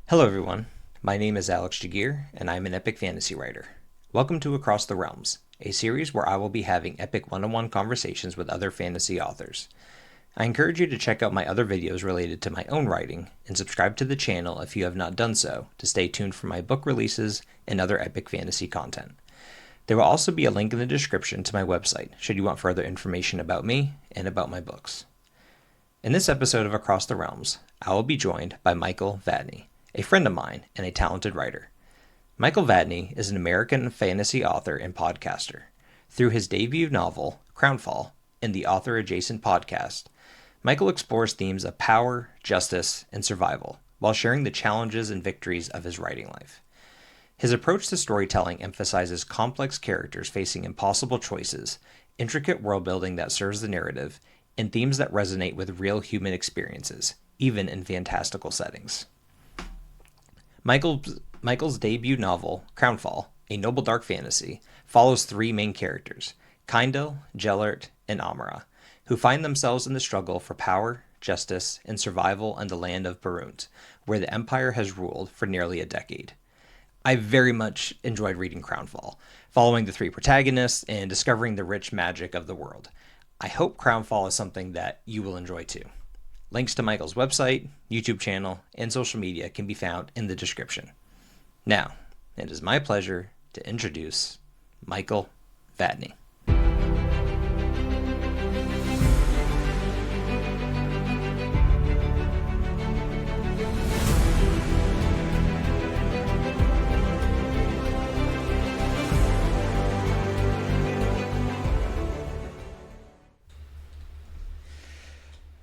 Hello everyone, my name is Alex Jagir, and I'm an epic fantasy writer. Welcome to Across the Realms, a series where I will be having epic one-on-one conversations with other fantasy authors. I encourage you to check out my other videos related to my own writing, and subscribe to the channel if you have not done so, to stay tuned for my book releases and other epic fantasy content. There will also be a link in the description to my website, should you want further information about me and about my books. In this episode of Across the Realms, I will be joined by Michael Vadney, a friend of mine and a talented writer. Michael Vadney is an American fantasy author and podcaster. Through his debut novel, Crownfall, and the author-adjacent podcast, Michael explores themes of power, justice, and survival, while sharing the challenges and victories of his writing life. His approach to storytelling emphasizes complex characters facing impossible choices, intricate world-building that serves the narrative, and themes that resonate with real human experiences, even in fantastical settings. Michael's debut novel, Crownfall, a nobledark fantasy, follows three main characters, Kindle, Gellert, and Amara, who find themselves in the struggle for power, justice, and survival in the land of Barunt, where the Empire has ruled for nearly a decade. I very much enjoyed reading Crownfall, following the three protagonists and discovering the rich magic of the world. I hope Crownfall is something that you will enjoy too. Links to Michael's website, YouTube channel, and social media can be found in the description. Now, it is my pleasure to introduce Michael Vadney.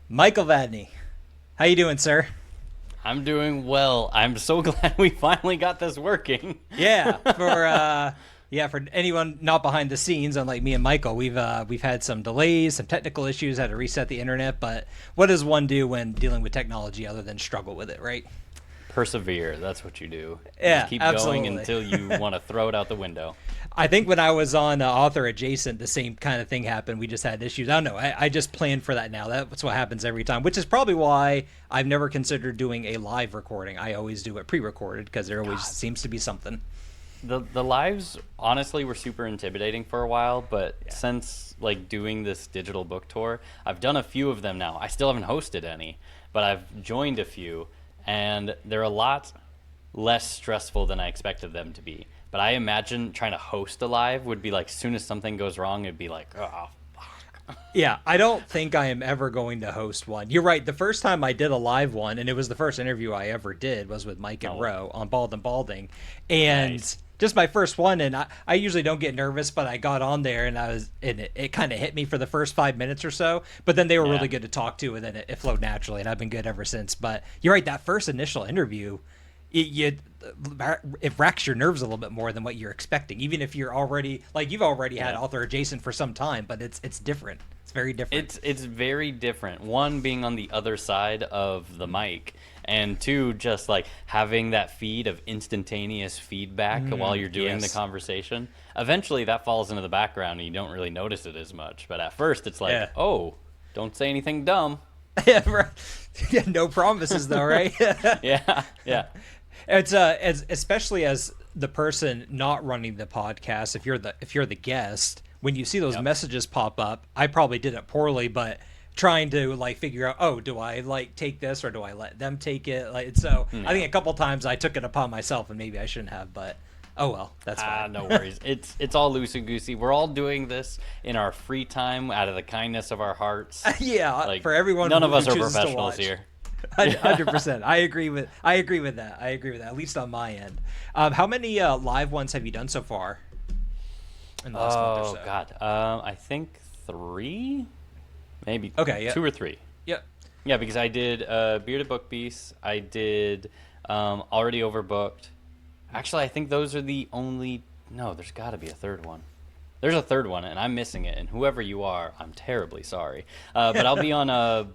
Michael Vadney, how you doing, sir? I'm doing well. I'm so glad we finally got this working. Yeah, for anyone not behind the scenes, unlike me and Michael, we've had some delays, some technical issues, had to reset the internet. But what does one do when dealing with technology other than struggle with it, right? Persevere. That's what you do. Yeah, Just keep absolutely. going until you want to throw it out the window. I think when I was on Author Adjacent, the same kind of thing happened. We just had issues. I don't know. I just planned for that now. That's what happens every time, which is probably why I've never considered doing a live recording. I always do it pre-recorded because there always seems to be something. The lives honestly were super intimidating for a while, but since like doing this digital book tour, I've done a few of them now. I still haven't hosted any, but I've joined a few, and they're a lot less stressful than I expected them to be. But I imagine trying to host a live would be like, as soon as something goes wrong, it'd be like, oh, fuck. Yeah, I don't think I am ever going to host one. You're right. The first time I did a live one, and it was the first interview I ever did, was with Mike and Roe on Bald and Balding. And Nice. just my first one, and I usually don't get nervous, but I got on there, and it kind of hit me for the first 5 minutes or so. But then they were really good to talk to, and then it flowed naturally, and I've been good ever since. But you're right, that first initial interview, it racks your nerves a little bit more than what you're expecting, even if you're already you've already had Author Adjacent for some time, but it's different. It's very different. It's very different. One, being on the other side of the mic, and two, just like having that feed of instantaneous feedback while you're doing the conversation. Eventually that falls into the background and you don't really notice it as much. But at first it's like, oh, don't say anything dumb. Yeah, no promises though, right? Yeah. It's especially as the person not running the podcast, if you're the guest, when you see those messages pop up, I probably did it poorly, but trying to figure out, oh, do I take this or do I let them take it? I think a couple times I took it upon myself, and maybe I shouldn't have, but oh well, that's fine. No worries. It's all loosey goosey. We're all doing this in our free time, out of the kindness of our hearts. Yeah, for everyone. None of us are chooses to professionals watch. here. 100%. I agree with that. At least on my end. How many live ones have you done so far in the last month or so? God, I think 3, maybe. Okay, yeah. 2 or 3. Yep. Yeah, because I did Bearded Book Beast. I did Already Overbooked. Actually, I think those are the only. No, there's got to be a third one. There's a third one, and I'm missing it. And whoever you are, I'm terribly sorry. But I'll be on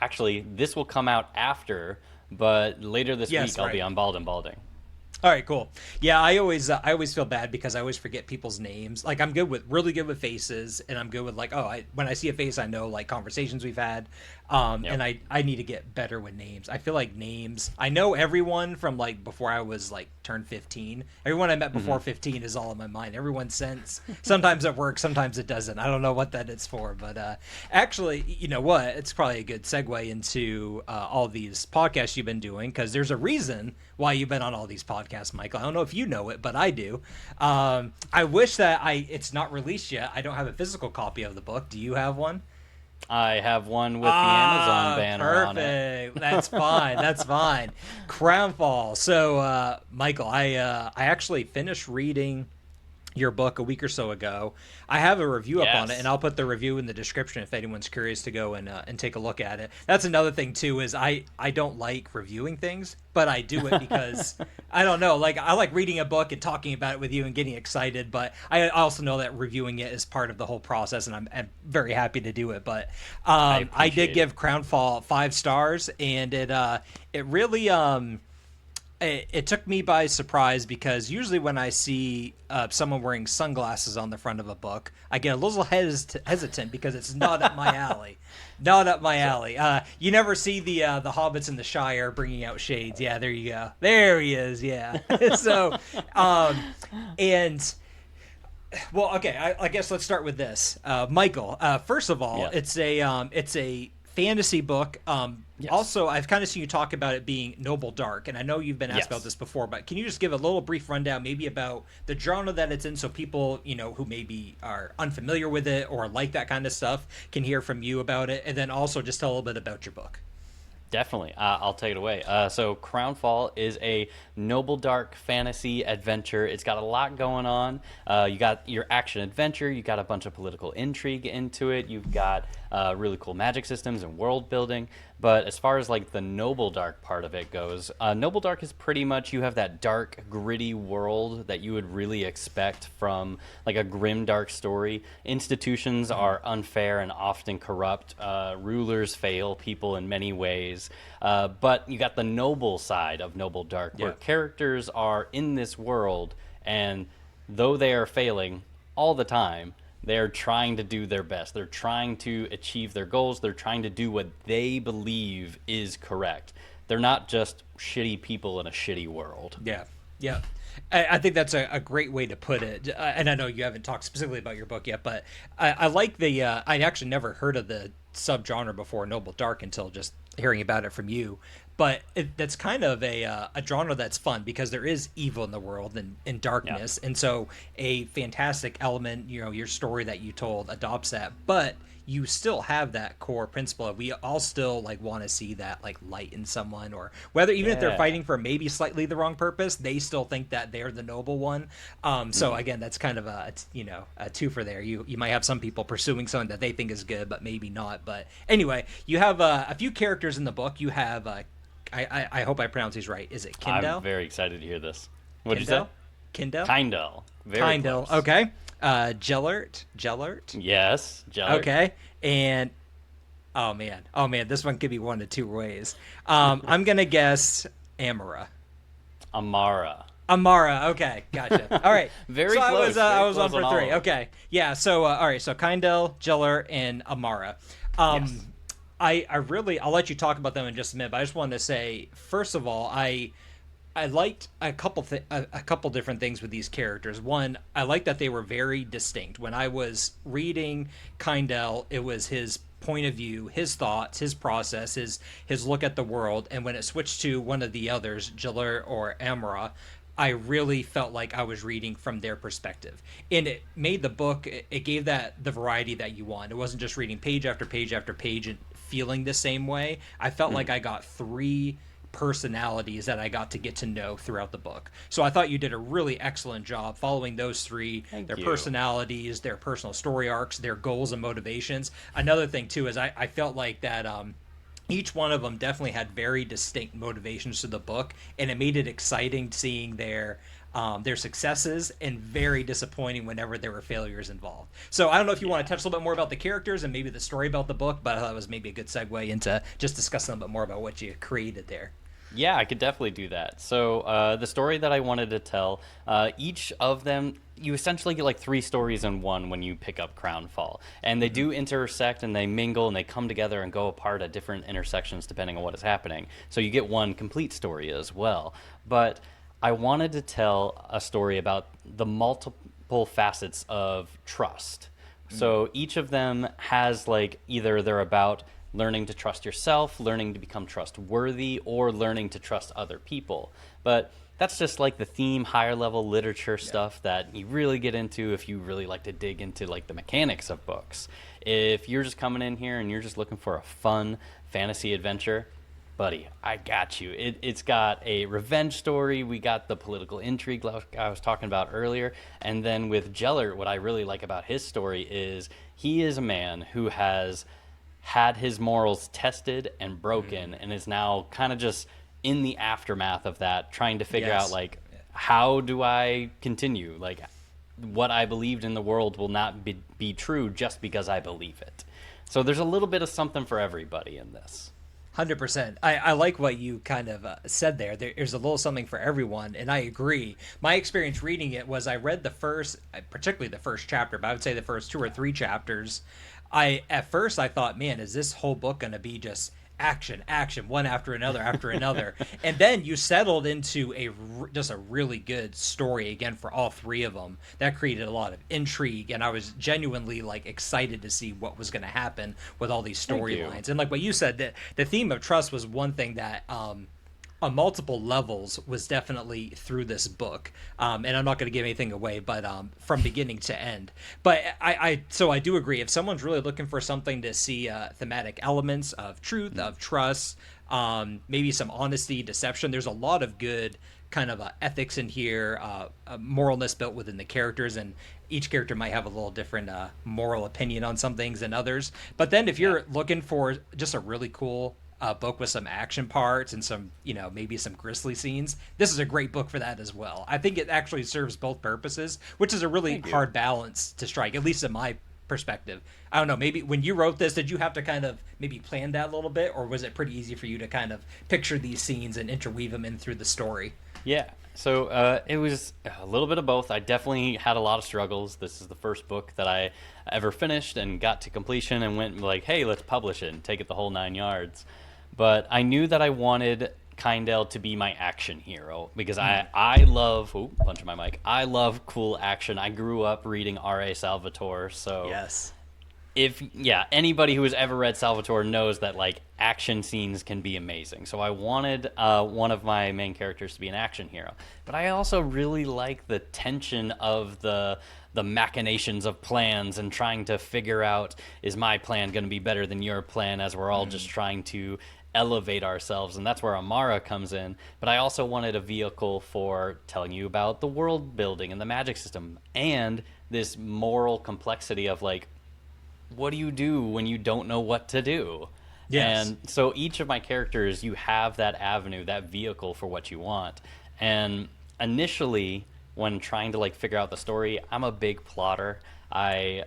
actually, this will come out after, but later this week I'll be on Bald and Balding. All right, cool. Yeah, I always feel bad because I always forget people's names. I'm really good with faces, and I'm good with when I see a face, I know conversations we've had. Yep. And I need to get better with names. I feel like names. I know everyone from like before I was like turned 15. Everyone I met before 15 is all in my mind. Everyone since. Sometimes it works, sometimes it doesn't. I don't know what that is for, but actually, you know what? It's probably a good segue into all these podcasts you've been doing because there's a reason why you've been on all these podcasts, Michael. I don't know if you know it, but I do. I wish that it's not released yet. I don't have a physical copy of the book. Do you have one? I have one with the Amazon banner perfect. on it. That's fine. That's fine. Crownfall. So, Michael, I actually finished reading your book a week or so ago. I have a review up on it, Yes. and I'll put the review in the description if anyone's curious to go and take a look at it. That's another thing too is I don't like reviewing things, but I do it because I don't know. Like I like reading a book and talking about it with you and getting excited, but I also know that reviewing it is part of the whole process, and I'm very happy to do it. But I did appreciate give Crownfall 5 stars, and it really it took me by surprise because usually when I see someone wearing sunglasses on the front of a book, I get a little hesitant because it's not up my alley. Not up my alley. You never see the hobbits in the Shire bringing out shades. Yeah, there you go. There he is. Yeah. So, and well, okay. I guess let's start with this, Michael. First of all, Yeah. it's a fantasy book. Yes. Also, I've kind of seen you talk about it being nobledark, and I know you've been asked Yes. about this before, but can you just give a little brief rundown, maybe about the genre that it's in, so people who maybe are unfamiliar with it or like that kind of stuff can hear from you about it, and then also just tell a little bit about your book. Definitely. I'll take it away. So Crownfall is a noble dark fantasy adventure. It's got a lot going on. You got your action adventure. You got a bunch of political intrigue into it. You've got really cool magic systems and world building. But as far as like the noble dark part of it goes, noble dark is pretty much you have that dark, gritty world that you would really expect from like a grim, dark story. Institutions are unfair and often corrupt. Rulers fail people in many ways. But you got the noble side of noble dark, where Yeah. characters are in this world, and though they are failing all the time, they're trying to do their best. They're trying to achieve their goals. They're trying to do what they believe is correct. They're not just shitty people in a shitty world. Yeah, yeah. I think that's a great way to put it. And I know you haven't talked specifically about your book yet, but I like the. I actually never heard of the subgenre before Noble Dark until just hearing about it from you. But that's kind of a genre that's fun because there is evil in the world and darkness, and so a fantastic element. Your story that you told adopts that, but you still have that core principle of we all still like want to see that like light in someone, or whether even if they're Yeah. fighting for maybe slightly the wrong purpose, they still think that they're the noble one. So again, that's kind of a twofer there. You might have some people pursuing something that they think is good, but maybe not. But anyway, you have a few characters in the book. You have I hope I pronounce these right. Is it Kindle? I'm very excited to hear this. What did you say? Kindle? Kindle. Very Kindle. close. Okay. Jellert. Yes. Jeller. Okay. And oh man, this one could be one of two ways. I'm gonna guess Amara. Amara. Amara. Okay, gotcha. All right. Very so close, I very was on close for on all three. of them. Okay. Yeah. So all right. So Kindle, Jeller, and Amara. Yes. I'll let you talk about them in just a minute, but I just wanted to say, first of all, I liked a couple different things with these characters. One, I liked that they were very distinct. When I was reading Kindle, it was his point of view, his thoughts, his process, his look at the world, and when it switched to one of the others, Jalur or Amara, I really felt like I was reading from their perspective, and it made the book. It gave that the variety that you want. It wasn't just reading page after page after page and feeling the same way. I felt like I got three personalities that I got to get to know throughout the book. So I thought you did a really excellent job following those three, their you. personalities, their personal story arcs, their goals and motivations. Another thing too is I felt like that each one of them definitely had very distinct motivations to the book, and it made it exciting seeing their successes and very disappointing whenever there were failures involved. So I don't know if you want to touch a little bit more about the characters and maybe the story about the book, but I thought it was maybe a good segue into just discussing a little bit more about what you created there. Yeah, I could definitely do that. So the story that I wanted to tell, each of them, you essentially get like three stories in one when you pick up Crownfall, and they Hmm. do intersect and they mingle and they come together and go apart at different intersections depending on what is happening. So you get one complete story as well. But I wanted to tell a story about the multiple facets of trust. Mm. So each of them has like either they're about learning to trust yourself, learning to become trustworthy, or learning to trust other people. But that's just like the theme, higher level literature Yeah. stuff that you really get into if you really like to dig into like the mechanics of books. If you're just coming in here and you're just looking for a fun fantasy adventure, buddy, I got you. It's got a revenge story. We got the political intrigue like I was talking about earlier. And then with Jellert, what I really like about his story is he is a man who has had his morals tested and broken Mm. and is now kind of just in the aftermath of that trying to figure out Yes. like how do I continue, like what I believed in the world will not be true just because I believe it. So there's a little bit of something for everybody in this. 100%. I like what you kind of said there. There's a little something for everyone, and I agree. My experience reading it was I read the first, particularly the first chapter, but I would say the first two or three chapters. At first I thought, man, is this whole book going to be just action, action, one after another, and then you settled into just a really good story again for all three of them. That created a lot of intrigue, and I was genuinely like excited to see what was going to happen with all these Thank you. storylines. And like what you said, that the theme of trust was one thing that on multiple levels was definitely through this book, and I'm not going to give anything away, but from beginning to end. But so I do agree, if someone's really looking for something to see thematic elements of truth, of trust, maybe some honesty, deception, there's a lot of good kind of ethics in here, moralness built within the characters, and each character might have a little different moral opinion on some things than others. But then if Yeah. you're looking for just a really cool book with some action parts and some, maybe some grisly scenes, this is a great book for that as well. I think it actually serves both purposes, which is a really Thank you. hard balance to strike, at least in my perspective. I don't know, maybe when you wrote this, did you have to kind of maybe plan that a little bit, or was it pretty easy for you to kind of picture these scenes and interweave them in through the story? Yeah. So it was a little bit of both. I definitely had a lot of struggles. This is the first book that I ever finished and got to completion and went like, hey, let's publish it and take it the whole 9 yards. But I knew that I wanted Kindell to be my action hero because Mm. I love, oh, punching my mic. I love cool action. I grew up reading R.A. Salvatore, so Yes. if yeah, anybody who has ever read Salvatore knows that like action scenes can be amazing. So I wanted one of my main characters to be an action hero, but I also really like the tension of the machinations of plans and trying to figure out, is my plan going to be better than your plan, as we're all just Mm. trying to elevate ourselves. And that's where Amara comes in. But I also wanted a vehicle for telling you about the world building and the magic system and this moral complexity of like, what do you do when you don't know what to do? Yes. And so each of my characters, you have that avenue, that vehicle for what you want. And initially, when trying to like figure out the story, I'm a big plotter. I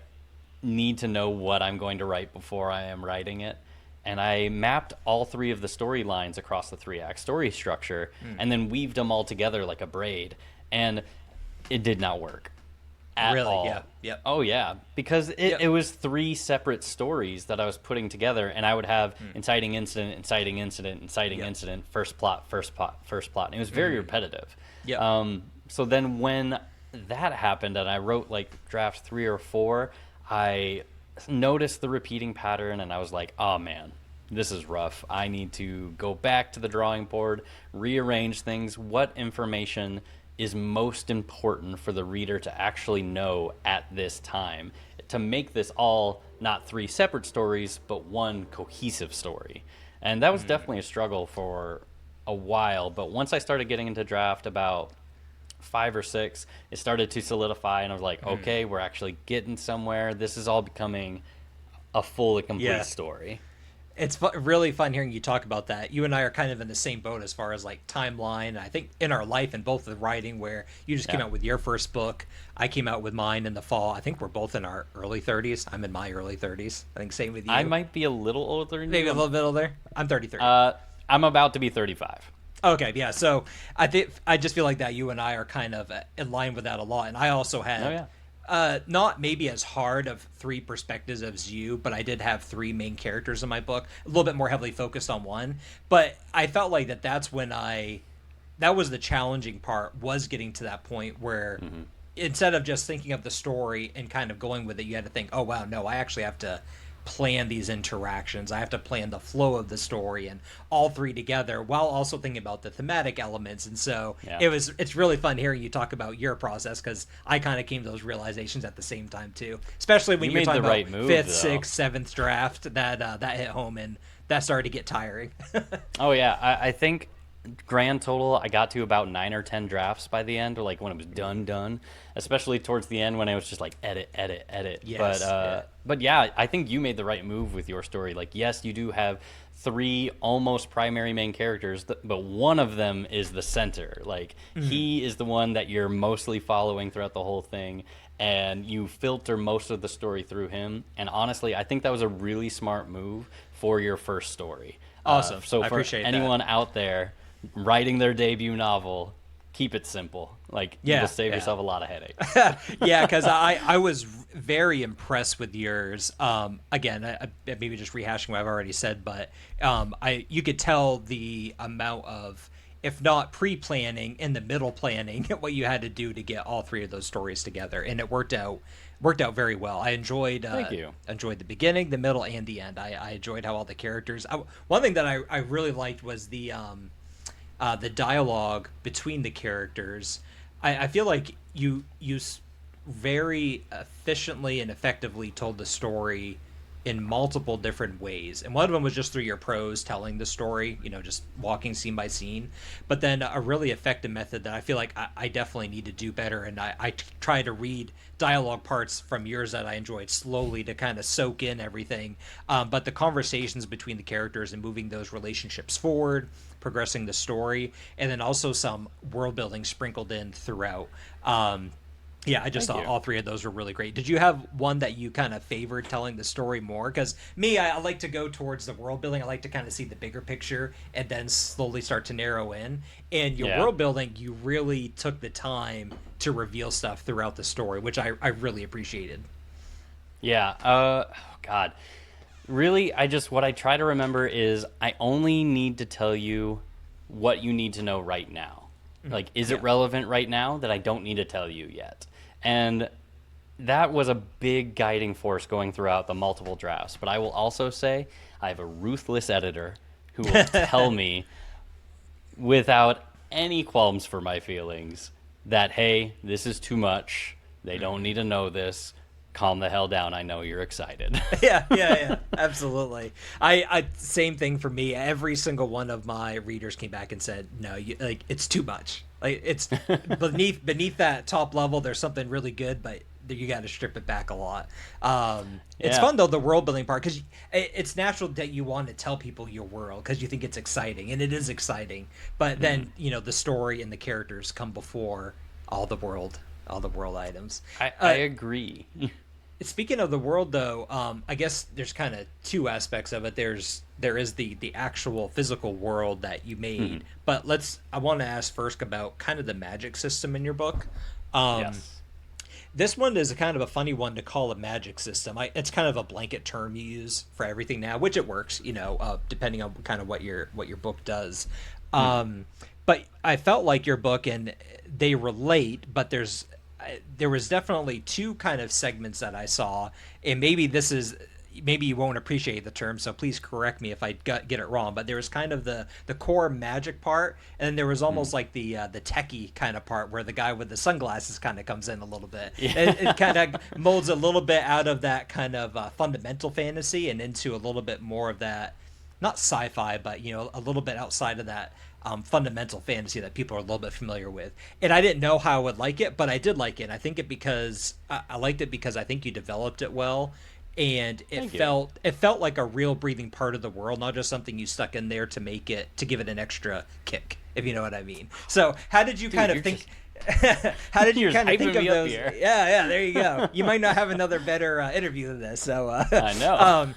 need to know what I'm going to write before I am writing it. And I mapped all three of the storylines across the 3 act story structure Mm. and then weaved them all together like a braid. And it did not work at Really? Yeah. all. Yep. Oh yeah, because Yep. it was three separate stories that I was putting together, and I would have Mm. inciting incident, inciting incident, inciting Yep. incident, first plot, first plot, first plot, and it was very Mm. repetitive. Yep. So then when that happened, and I wrote like draft 3 or 4, I noticed the repeating pattern, and I was like, oh man. This is rough. I need to go back to the drawing board, rearrange things. What information is most important for the reader to actually know at this time to make this all not three separate stories but one cohesive story. And that was Mm. definitely a struggle for a while, but once I started getting into draft about 5 or 6, it started to solidify, and I was like, Mm. okay, we're actually getting somewhere. This is all becoming a full and complete Yeah. story. It's really fun hearing you talk about that. You and I are kind of in the same boat as far as like timeline. I think in our life and both the writing, where you just came Yeah. out with your first book, I came out with mine in the fall. I think we're both in our early 30s. I'm in my early 30s. I think same with I you. might be a little older than Maybe you. a little bit older. I'm 33. I'm about to be 35. Okay, yeah. So I think I just feel like that you and I are kind of in line with that a lot. And I also Oh had yeah. not maybe as hard of three perspectives as you, but I did have three main characters in my book, a little bit more heavily focused on one. But I felt like that's when that was the challenging part, was getting to that point where Hmm. instead of just thinking of the story and kind of going with it, you had to think, oh wow, no, I actually have to plan these interactions. I have to plan the flow of the story and all three together while also thinking about the thematic elements. And so Yeah. it's really fun hearing you talk about your process, because I kind of came to those realizations at the same time too. Especially when You you're made talking the about right move fifth, though. sixth, seventh draft, that hit home, and that started to get tiring. Oh yeah, I think grand total I got to about 9 or 10 drafts by the end, or like when it was done. Especially towards the end when I was just like edit, edit, edit. Yes, yeah. But yeah, I think you made the right move with your story. Like yes, you do have three almost primary main characters, but one of them is the center. Like he is the one that you're mostly following throughout the whole thing. And you filter most of the story through him. And honestly, I think that was a really smart move for your first story. Awesome. So I for appreciate that. anyone out there writing their debut novel, keep it simple. Like you will Yeah, save yeah. yourself a lot of headache. Yeah, because I was very impressed with yours. Again, maybe just rehashing what I've already said, but you could tell the amount of, if not pre-planning, in the middle planning, what you had to do to get all three of those stories together, and it worked out very well. I Thank you. enjoyed the beginning, the middle, and the end. I enjoyed how all the characters. One thing that I really liked was the dialogue between the characters. I feel like you very efficiently and effectively told the story in multiple different ways. And one of them was just through your prose telling the story, just walking scene by scene. But then a really effective method that I feel like I definitely need to do better. And I try to read dialogue parts from yours that I enjoyed slowly to kind of soak in everything. But the conversations between the characters and moving those relationships forward, progressing the story, and then also some world building sprinkled in throughout. Yeah, I just Thank thought you. all three of those were really great. Did you have one that you kind of favored telling the story more? Because me, I like to go towards the world building. I like to kind of see the bigger picture and then slowly start to narrow in. And your Yeah. world building, you really took the time to reveal stuff throughout the story, which I really appreciated. Yeah. Oh God. Really, what I try to remember is I only need to tell you what you need to know right now. Like, is it Yeah. relevant right now that I don't need to tell you yet? And that was a big guiding force going throughout the multiple drafts. But I will also say I have a ruthless editor who will tell me without any qualms for my feelings that, hey, this is too much. They don't need to know this. Calm the hell down. I know you're excited. Yeah, absolutely. I same thing for me. Every single one of my readers came back and said, "No, it's too much. Like it's beneath that top level. There's something really good, but you got to strip it back a lot." It's Yeah. fun though, the world building part, because it's natural that you want to tell people your world because you think it's exciting, and it is exciting. But then the story and the characters come before all the world, all the world items. I agree. Speaking of the world, though, I guess there's kind of two aspects of it. There is the actual physical world that you made, but I want to ask first about kind of the magic system in your book. Um, Yes. this one is a kind of a funny one to call a magic system. It's kind of a blanket term you use for everything now, which it works, depending on kind of what your book does. But I felt like your book, and they relate, but there was definitely two kind of segments that I saw, and maybe you won't appreciate the term, so please correct me if I get it wrong. But there was kind of the core magic part, and then there was almost like the techie kind of part where the guy with the sunglasses kind of comes in a little bit. It kind of molds a little bit out of that kind of fundamental fantasy and into a little bit more of that, not sci-fi, but a little bit outside of that fundamental fantasy that people are a little bit familiar with. And I didn't know how I would like it, but I did like it. I think I liked it because I think you developed it well, and Thank you. it felt like a real breathing part of the world, not just something you stuck in there to give it an extra kick, if you know what I mean. So how did you kind of you're think? How did you You're kind of hyping think of me up those? here. Yeah, there you go. You might not have another better interview than this. So I know.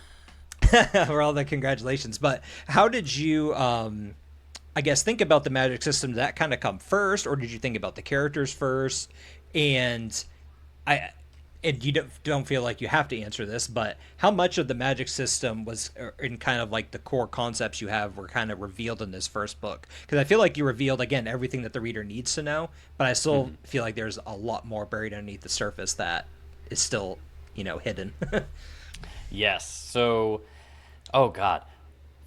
for all the congratulations. But how did you? I guess, think about the magic system, did that kind of come first, or did you think about the characters first? And I and you don't feel like you have to answer this, but how much of the magic system was in kind of like the core concepts you have were kind of revealed in this first book? Because I feel like you revealed again everything that the reader needs to know, but I still feel like there's a lot more buried underneath the surface that is still, hidden. Yes. So, oh God.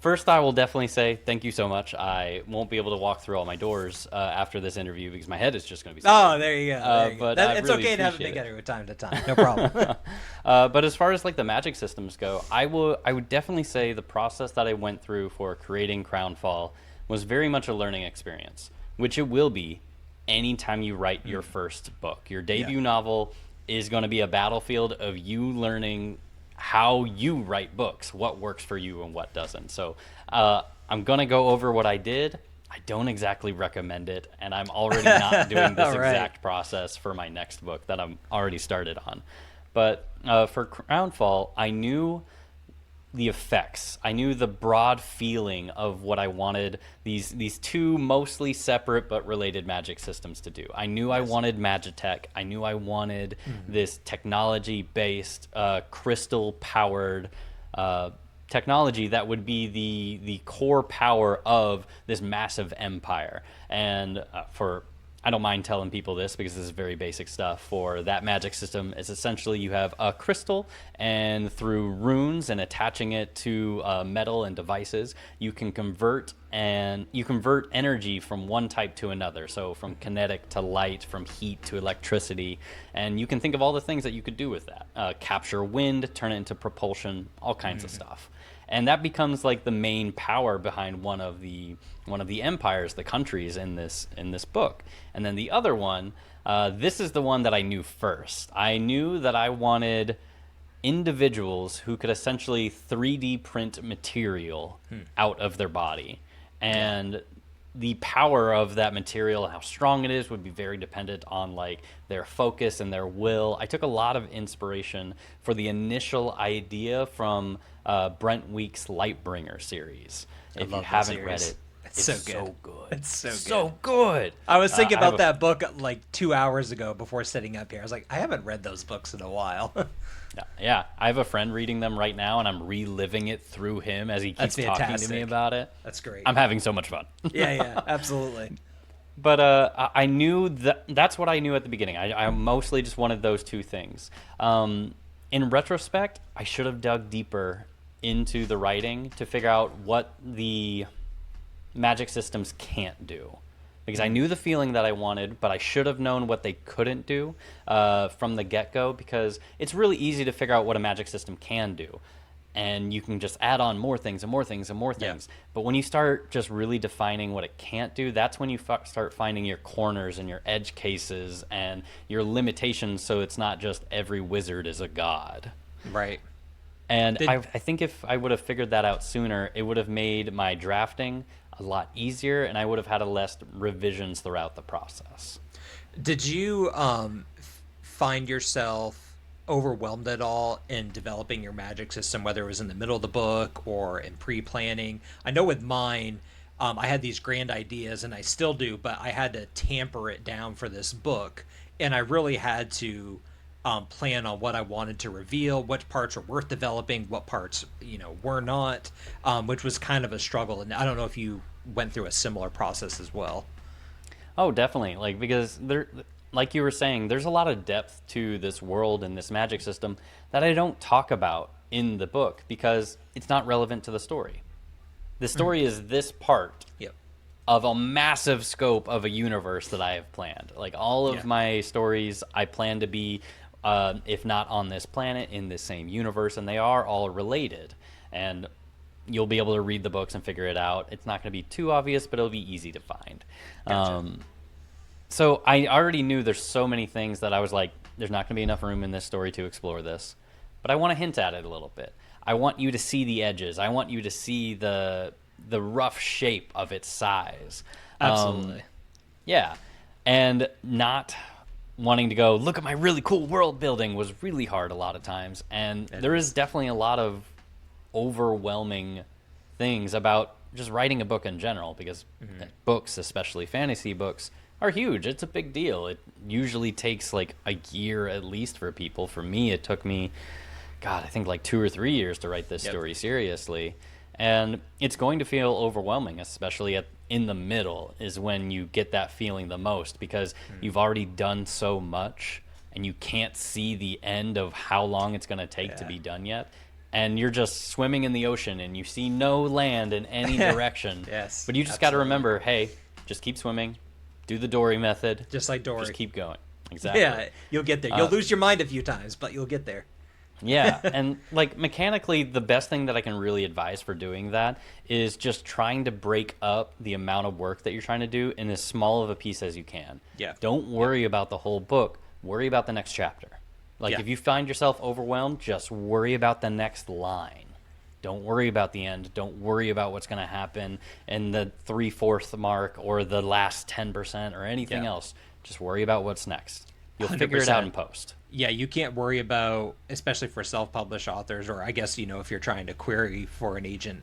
First, I will definitely say thank you so much. I won't be able to walk through all my doors after this interview because my head is just going to be so Oh, big. there you go. There you go. But I It's really okay to have a appreciate big it. editor time to time. No problem. But as far as like the magic systems go, I would definitely say the process that I went through for creating Crownfall was very much a learning experience, which it will be anytime you write your first book. Your debut novel is going to be a battlefield of you learning how you write books, what works for you and what doesn't. So I'm going to go over what I did. I don't exactly recommend it, and I'm already not doing this Right. exact process for my next book that I'm already started on. But for Crownfall, I knew the effects. I knew the broad feeling of what I wanted these two mostly separate but related magic systems to do. I knew I wanted Magitech. I knew I wanted this technology-based, crystal-powered technology that would be the core power of this massive empire. And for I don't mind telling people this because this is very basic stuff. For that magic system, it's essentially you have a crystal, and through runes and attaching it to metal and devices, you convert energy from one type to another. So from kinetic to light, from heat to electricity, and you can think of all the things that you could do with that. Capture wind, turn it into propulsion, all kinds of stuff. And that becomes like the main power behind one of the empires, the countries in this book. And then the other one, this is the one that I knew first. I knew that I wanted individuals who could essentially 3D print material out of their body. And the power of that material and how strong it is would be very dependent on like their focus and their will. I took a lot of inspiration for the initial idea from Brent Week's Lightbringer series. If you haven't read it, it's so good. It's so good. So good. I was thinking I have about that book like 2 hours ago before sitting up here. I was like, I haven't read those books in a while. Yeah, I have a friend reading them right now, and I'm reliving it through him as he keeps That's talking to me fantastic. about it. That's great. I'm having so much fun. Yeah, absolutely. But I knew that's what I knew at the beginning. I mostly just wanted those two things. In retrospect, I should have dug deeper into the writing to figure out what the magic systems can't do. Because I knew the feeling that I wanted, but I should have known what they couldn't do from the get-go, because it's really easy to figure out what a magic system can do. And you can just add on more things and more things and more things. Yeah. But when you start just really defining what it can't do, that's when you start finding your corners and your edge cases and your limitations, so it's not just every wizard is a god. Right. And I think if I would have figured that out sooner, it would have made my drafting a lot easier, and I would have had less revisions throughout the process. Did you find yourself overwhelmed at all in developing your magic system, whether it was in the middle of the book or in pre-planning? I know with mine, I had these grand ideas, and I still do, but I had to tamper it down for this book, and I really had to plan on what I wanted to reveal, what parts are worth developing, what parts were not, which was kind of a struggle. And I don't know if you went through a similar process as well. Oh, definitely. Like, because there, like you were saying, there's a lot of depth to this world and this magic system that I don't talk about in the book because it's not relevant to the story. The story is this part of a massive scope of a universe that I have planned. Like all of my stories, I plan to be, if not on this planet, in the same universe, and they are all related. And you'll be able to read the books and figure it out. It's not going to be too obvious, but it'll be easy to find. Gotcha. So I already knew there's so many things that I was like, there's not going to be enough room in this story to explore this. But I want to hint at it a little bit. I want you to see the edges. I want you to see the rough shape of its size. Absolutely. Yeah. And not wanting to go, look at my really cool world building was really hard a lot of times. And there is definitely a lot of overwhelming things about just writing a book in general, because books, especially fantasy books, are huge. It's a big deal. It usually takes like a year at least for people. For me, it took me, God, I think like 2 or 3 years to write this story seriously. And it's going to feel overwhelming, especially in the middle is when you get that feeling the most, because you've already done so much and you can't see the end of how long it's going to take to be done yet. And you're just swimming in the ocean and you see no land in any direction. Yes, But you just got to remember, hey, just keep swimming. Do the Dory method. Just like Dory. Just keep going. Exactly. Yeah, you'll get there. You'll lose your mind a few times, but you'll get there. Yeah, and like mechanically, the best thing that I can really advise for doing that is just trying to break up the amount of work that you're trying to do in as small of a piece as you can. Yeah. Don't worry about the whole book. Worry about the next chapter. Like if you find yourself overwhelmed, just worry about the next line. Don't worry about the end. Don't worry about what's going to happen in the 3/4 mark or the last 10% or anything else. Just worry about what's next. You'll figure it out in post. Yeah, you can't worry about, especially for self-published authors, or I guess, if you're trying to query for an agent,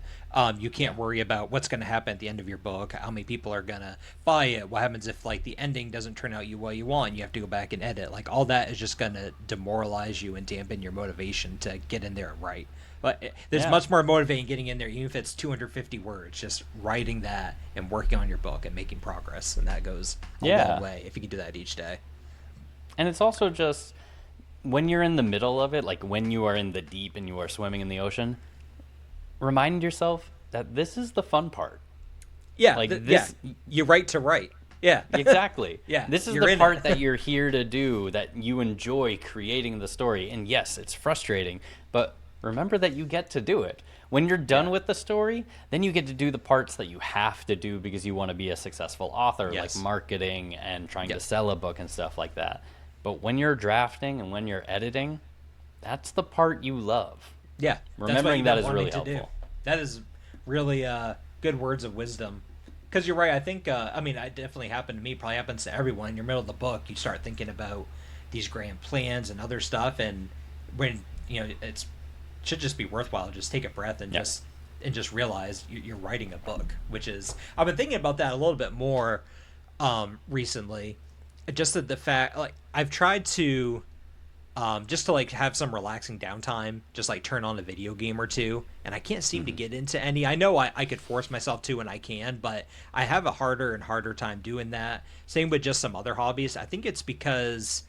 you can't worry about what's going to happen at the end of your book, how many people are going to buy it, what happens if, like, the ending doesn't turn out what you want, you have to go back and edit. Like, all that is just going to demoralize you and dampen your motivation to get in there and write. But there's much more motivating getting in there, even if it's 250 words, just writing that and working on your book and making progress, and that goes a long way if you can do that each day. And it's also just, when you're in the middle of it, like when you are in the deep and you are swimming in the ocean, remind yourself that this is the fun part. Yeah, like you write to write. Yeah, exactly. Yeah, this is the part that you're here to do, that you enjoy creating the story. And yes, it's frustrating, but remember that you get to do it. When you're done with the story, then you get to do the parts that you have to do because you want to be a successful author, like marketing and trying to sell a book and stuff like that. But when you're drafting and when you're editing, that's the part you love. Yeah. Remembering that is really helpful. Do. That is really good words of wisdom. Because you're right. I think, it definitely happened to me. Probably happens to everyone. In your middle of the book, you start thinking about these grand plans and other stuff. And when, it should just be worthwhile. Just take a breath and just realize you're writing a book, which is, I've been thinking about that a little bit more recently. Just the fact, like, I've tried to just to like have some relaxing downtime, just like turn on a video game or two, and I can't seem to get into any. I know I could force myself to, and I can, but I have a harder and harder time doing that. Same with just some other hobbies. I think it's because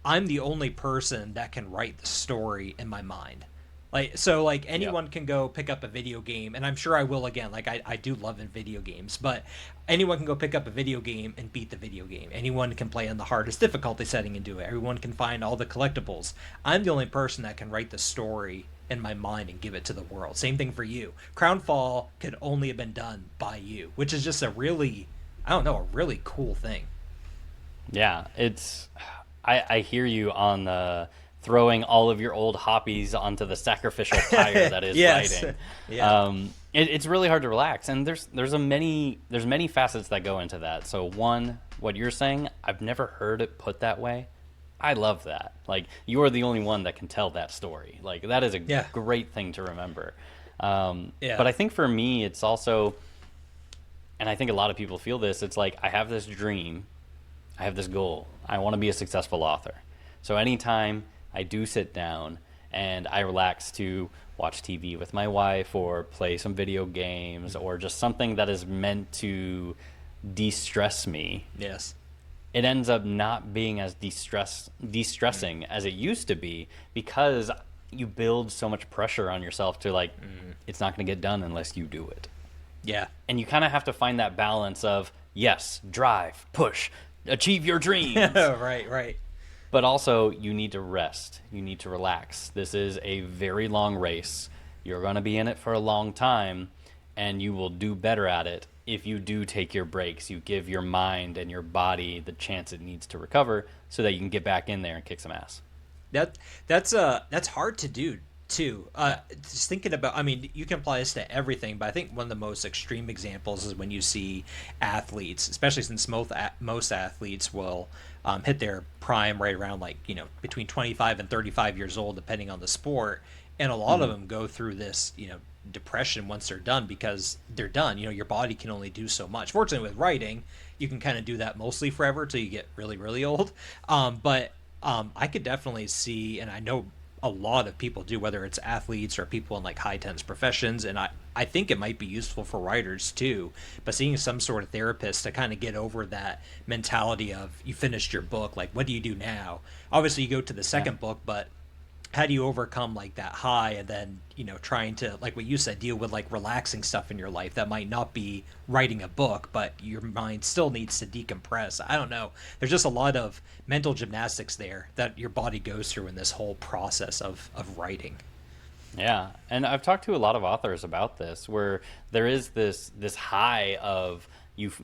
I'm the only person that can write the story in my mind. Like anyone can go pick up a video game, and I'm sure I will again. Like I do love in video games, but anyone can go pick up a video game and beat the video game. Anyone can play on the hardest difficulty setting and do it. Everyone can find all the collectibles. I'm the only person that can write the story in my mind and give it to the world. Same thing for you. Crownfall could only have been done by you, which is just a really cool thing. Yeah, it's. I hear you on the throwing all of your old hobbies onto the sacrificial pyre that is writing. It's really hard to relax, and there's many facets that go into that. So one, what you're saying, I've never heard it put that way. I love that. Like, you are the only one that can tell that story. Like, that is a great thing to remember. But I think for me, it's also, and I think a lot of people feel this, it's like, I have this dream, I have this goal, I want to be a successful author. So anytime I do sit down and I relax to watch TV with my wife or play some video games or just something that is meant to de-stress me. Yes. It ends up not being as de-stressing as it used to be, because you build so much pressure on yourself to like, it's not going to get done unless you do it. Yeah. And you kind of have to find that balance of, yes, drive, push, achieve your dreams. Right. But also, you need to rest. You need to relax. This is a very long race. You're going to be in it for a long time, and you will do better at it if you do take your breaks. You give your mind and your body the chance it needs to recover so that you can get back in there and kick some ass. That's hard to do, too. Just thinking about, you can apply this to everything, but I think one of the most extreme examples is when you see athletes, especially since most athletes will hit their prime right around between 25 and 35 years old, depending on the sport. And a lot of them go through this, depression once they're done because they're done. Your body can only do so much. Fortunately, with writing, you can kind of do that mostly forever till you get really, really old. But I could definitely see, and I know a lot of people do, whether it's athletes or people in like high tense professions, and I think it might be useful for writers too, but seeing some sort of therapist to kind of get over that mentality of you finished your book, like what do you do now? Obviously you go to the Yeah. second book, but how do you overcome like that high and then trying to, like what you said, deal with like relaxing stuff in your life that might not be writing a book, but your mind still needs to decompress. I don't know, there's just a lot of mental gymnastics there that your body goes through in this whole process of writing. Yeah, and I've talked to a lot of authors about this, where there is this high of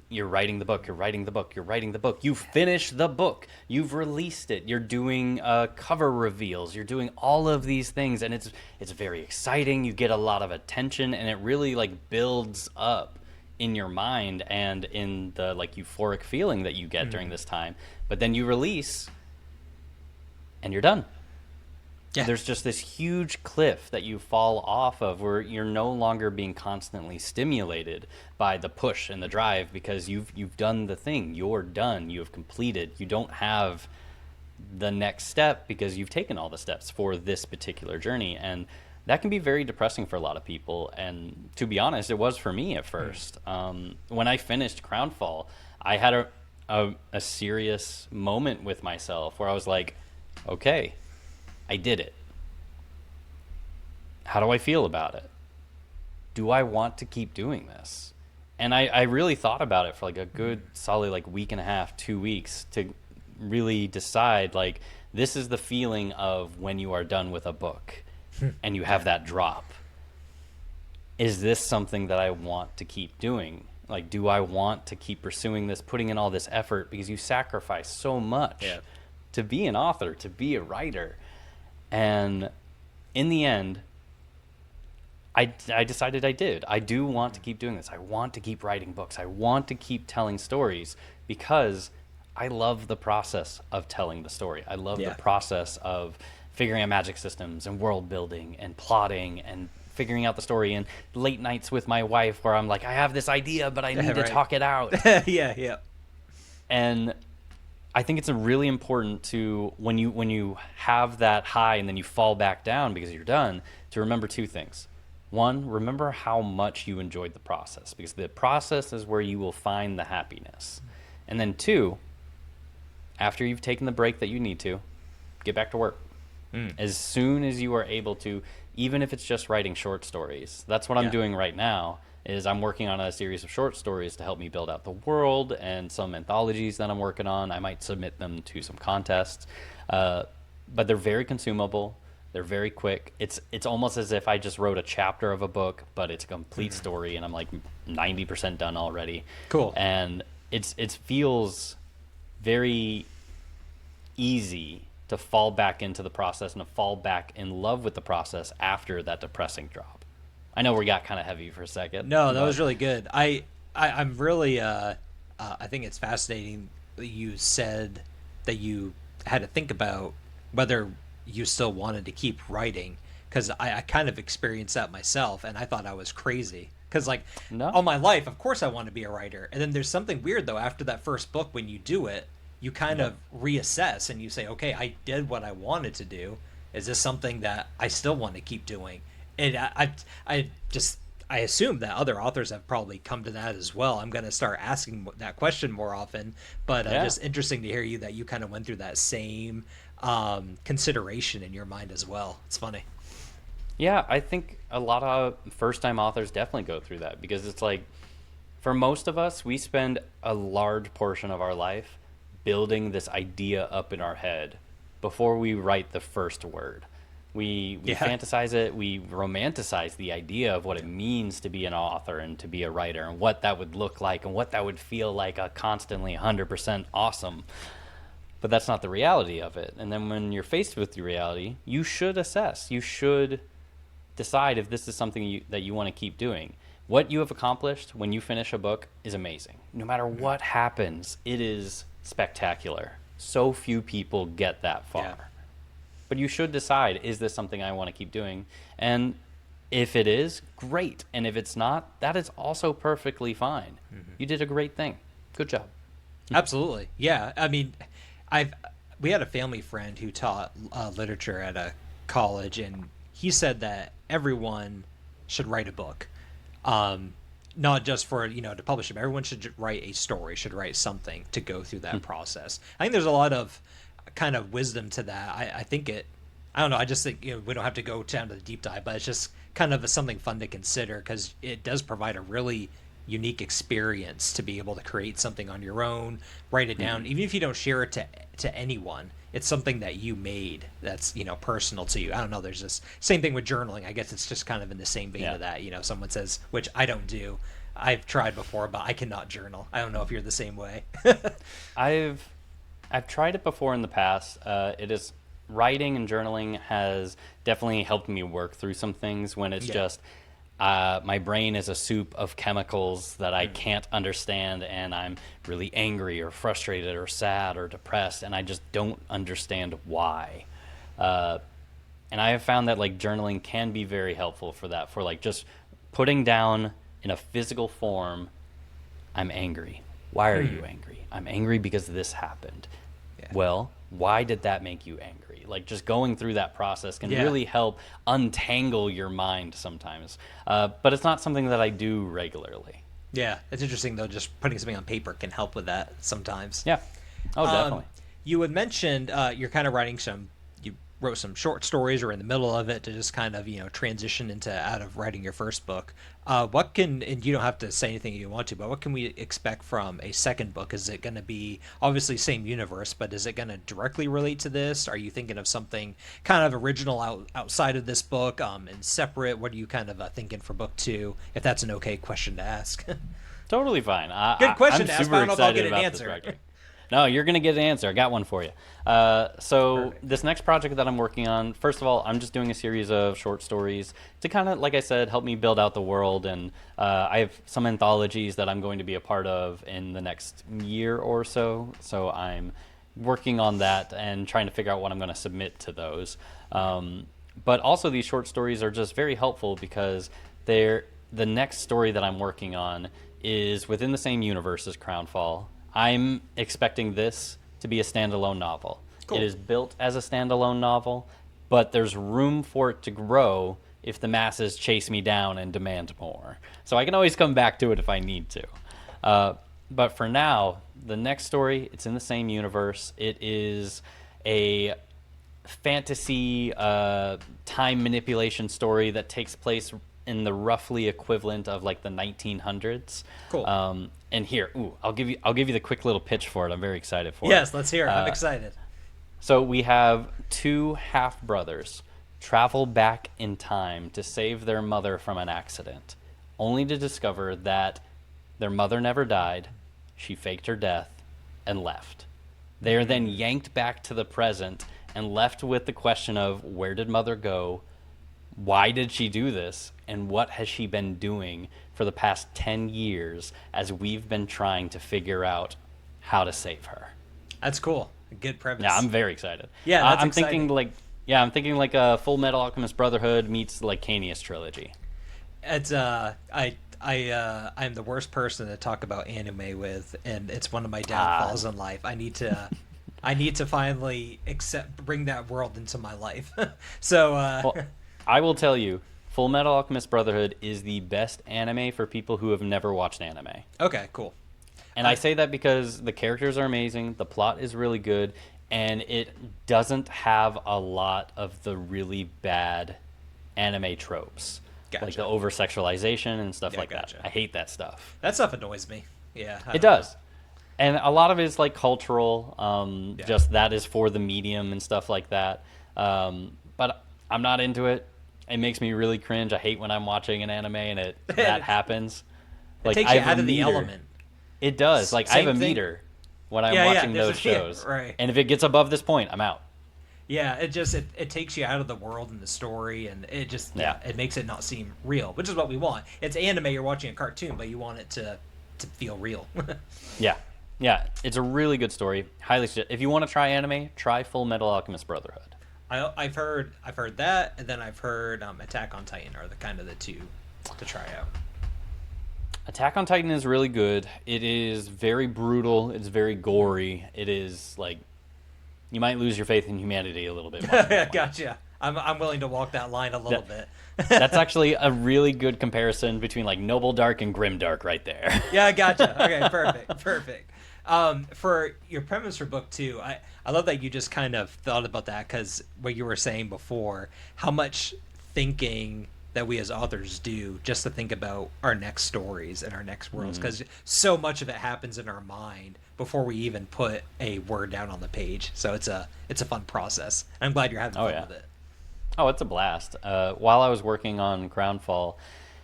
you're writing the book, you're writing the book, you're writing the book, you finish the book, you've released it, you're doing cover reveals, you're doing all of these things, and it's very exciting. You get a lot of attention, and it really like builds up in your mind and in the like euphoric feeling that you get during this time. But then you release, and you're done. Yeah. There's just this huge cliff that you fall off of, where you're no longer being constantly stimulated by the push and the drive, because you've done the thing. You're done. You have completed. You don't have the next step because you've taken all the steps for this particular journey, and that can be very depressing for a lot of people. And to be honest, it was for me at first. When I finished Crownfall, I had a serious moment with myself where I was like, okay, I did it. How do I feel about it? Do I want to keep doing this? And I really thought about it for like a good solid like week and a half, 2 weeks, to really decide, like, this is the feeling of when you are done with a book and you have that drop. Is this something that I want to keep doing? Like, do I want to keep pursuing this, putting in all this effort, because you sacrifice so much to be an author, to be a writer. And in the end, I decided I did. I do want to keep doing this. I want to keep writing books. I want to keep telling stories, because I love the process of telling the story. I love the process of figuring out magic systems and world building and plotting and figuring out the story, and late nights with my wife where I'm like, I have this idea, but I need to talk it out. Yeah. And I think it's a really important to, when you have that high and then you fall back down because you're done, to remember two things. One, remember how much you enjoyed the process, because the process is where you will find the happiness. And then two, after you've taken the break that you need to, get back to work. As soon as you are able to, even if it's just writing short stories. That's what I'm doing right now. Is I'm working on a series of short stories to help me build out the world, and some anthologies that I'm working on. I might submit them to some contests, but they're very consumable. They're very quick. It's almost as if I just wrote a chapter of a book, but it's a complete story, and I'm like 90% done already. Cool. And it feels very easy to fall back into the process and to fall back in love with the process after that depressing drop. I know we got kind of heavy for a second. No, that was really good. I'm really I think it's fascinating that you said that you had to think about whether you still wanted to keep writing, because I kind of experienced that myself, and I thought I was crazy, because like all my life, of course I want to be a writer, and then there's something weird though after that first book. When you do it, you kind of reassess and you say, okay, I did what I wanted to do. Is this something that I still want to keep doing? And I assume that other authors have probably come to that as well. I'm going to start asking that question more often, but just interesting to hear you that you kind of went through that same consideration in your mind as well. It's funny. Yeah, I think a lot of first-time authors definitely go through that, because it's like, for most of us, we spend a large portion of our life building this idea up in our head before we write the first word. We fantasize it, we romanticize the idea of what it means to be an author and to be a writer, and what that would look like and what that would feel like, a constantly 100% awesome. But that's not the reality of it. And then when you're faced with the reality, you should assess. You should decide if this is something that you want to keep doing. What you have accomplished when you finish a book is amazing. No matter what happens, it is spectacular. So few people get that far. But you should decide, is this something I want to keep doing? And if it is, great. And if it's not, that is also perfectly fine. You did a great thing. Good job. Absolutely. Yeah. I mean, I've we had a family friend who taught literature at a college, and he said that everyone should write a book, not just for to publish them. Everyone should write a story, should write something to go through that process. I think there's a lot of kind of wisdom to that. I think it. I don't know. I just think we don't have to go down to the deep dive, but it's just kind of something fun to consider because it does provide a really unique experience to be able to create something on your own, write it down, even if you don't share it to anyone. It's something that you made that's personal to you. I don't know. There's this same thing with journaling. I guess it's just kind of in the same vein of that. Someone says, which I don't do. I've tried before, but I cannot journal. I don't know if you're the same way. I've tried it before in the past. It is writing and journaling has definitely helped me work through some things when it's just my brain is a soup of chemicals that I can't understand, and I'm really angry or frustrated or sad or depressed, and I just don't understand why. And I have found that like journaling can be very helpful for that, for like just putting down in a physical form, I'm angry. Why are you angry? I'm angry because this happened. Yeah. Well, why did that make you angry? Like just going through that process can really help untangle your mind sometimes. But it's not something that I do regularly. Yeah, it's interesting though. Just putting something on paper can help with that sometimes. Yeah. Oh, definitely. You had mentioned you're kind of writing you wrote some short stories or in the middle of it to just kind of, transition out of writing your first book. And you don't have to say anything you want to, but what can we expect from a second book? Is it going to be obviously same universe, but is it going to directly relate to this? Are you thinking of something kind of original outside of this book and separate? What are you kind of thinking for book 2? If that's an okay question to ask. Totally fine. Good question I'm to ask. super I don't know if I'll get an excited answer. about this project. No, you're going to get an answer. I got one for you. So this next project that I'm working on, first of all, I'm just doing a series of short stories to kind of, like I said, help me build out the world. And I have some anthologies that I'm going to be a part of in the next year or so. So I'm working on that and trying to figure out what I'm going to submit to those. But also these short stories are just very helpful because the next story that I'm working on is within the same universe as Crownfall. I'm expecting this to be a standalone novel. Cool. It is built as a standalone novel, but there's room for it to grow if the masses chase me down and demand more. So I can always come back to it if I need to. But for now, the next story, it's in the same universe. It is a fantasy time manipulation story that takes place in the roughly equivalent of like the 1900s. Cool. And here, I'll give you the quick little pitch for it. I'm very excited for it. Yes, let's hear it. I'm excited. So we have 2 half-brothers travel back in time to save their mother from an accident, only to discover that their mother never died, she faked her death, and left. They are then yanked back to the present and left with the question of where did mother go, why did she do this, and what has she been doing for the past 10 years as we've been trying to figure out how to save her. That's cool. Good premise. Yeah, I'm very excited. Yeah, that's I'm exciting. thinking like a Full Metal Alchemist Brotherhood meets like Canius trilogy. It's I'm the worst person to talk about anime with, and it's one of my downfalls in life. I need to finally bring that world into my life. So well, I will tell you, Full Metal Alchemist Brotherhood is the best anime for people who have never watched anime. Okay, cool. And I say that because the characters are amazing, the plot is really good, and it doesn't have a lot of the really bad anime tropes. Gotcha. Like the over-sexualization and stuff like that. I hate that stuff. That stuff annoys me. Yeah. It does. And a lot of it is like cultural, just that is for the medium and stuff like that. But I'm not into it. It makes me really cringe. I hate when I'm watching an anime and that happens. Like, it takes you out of the element. It does. Like I have a meter when I'm watching those shows. Right. And if it gets above this point, I'm out. Yeah, it takes you out of the world and the story, and it just it makes it not seem real, which is what we want. It's anime, you're watching a cartoon, but you want it to feel real. Yeah, it's a really good story. Highly suggest. If you want to try anime, try Full Metal Alchemist Brotherhood. I've heard that, and then I've heard Attack on Titan are the kind of the two to try out. Attack on Titan is really good. It is very brutal. It's very gory. It is like you might lose your faith in humanity a little bit watching that one. Gotcha. I'm willing to walk that line a little That, bit. that's actually a really good comparison between like Noble Dark and Grim Dark right there. Yeah, gotcha. Okay, perfect, perfect. For your premise for book two, I love that you just kind of thought about that because what you were saying before, how much thinking that we as authors do just to think about our next stories and our next worlds because so much of it happens in our mind before we even put a word down on the page. So it's a fun process. I'm glad you're having Oh fun yeah. with it. Oh, it's a blast. While I was working on Crownfall,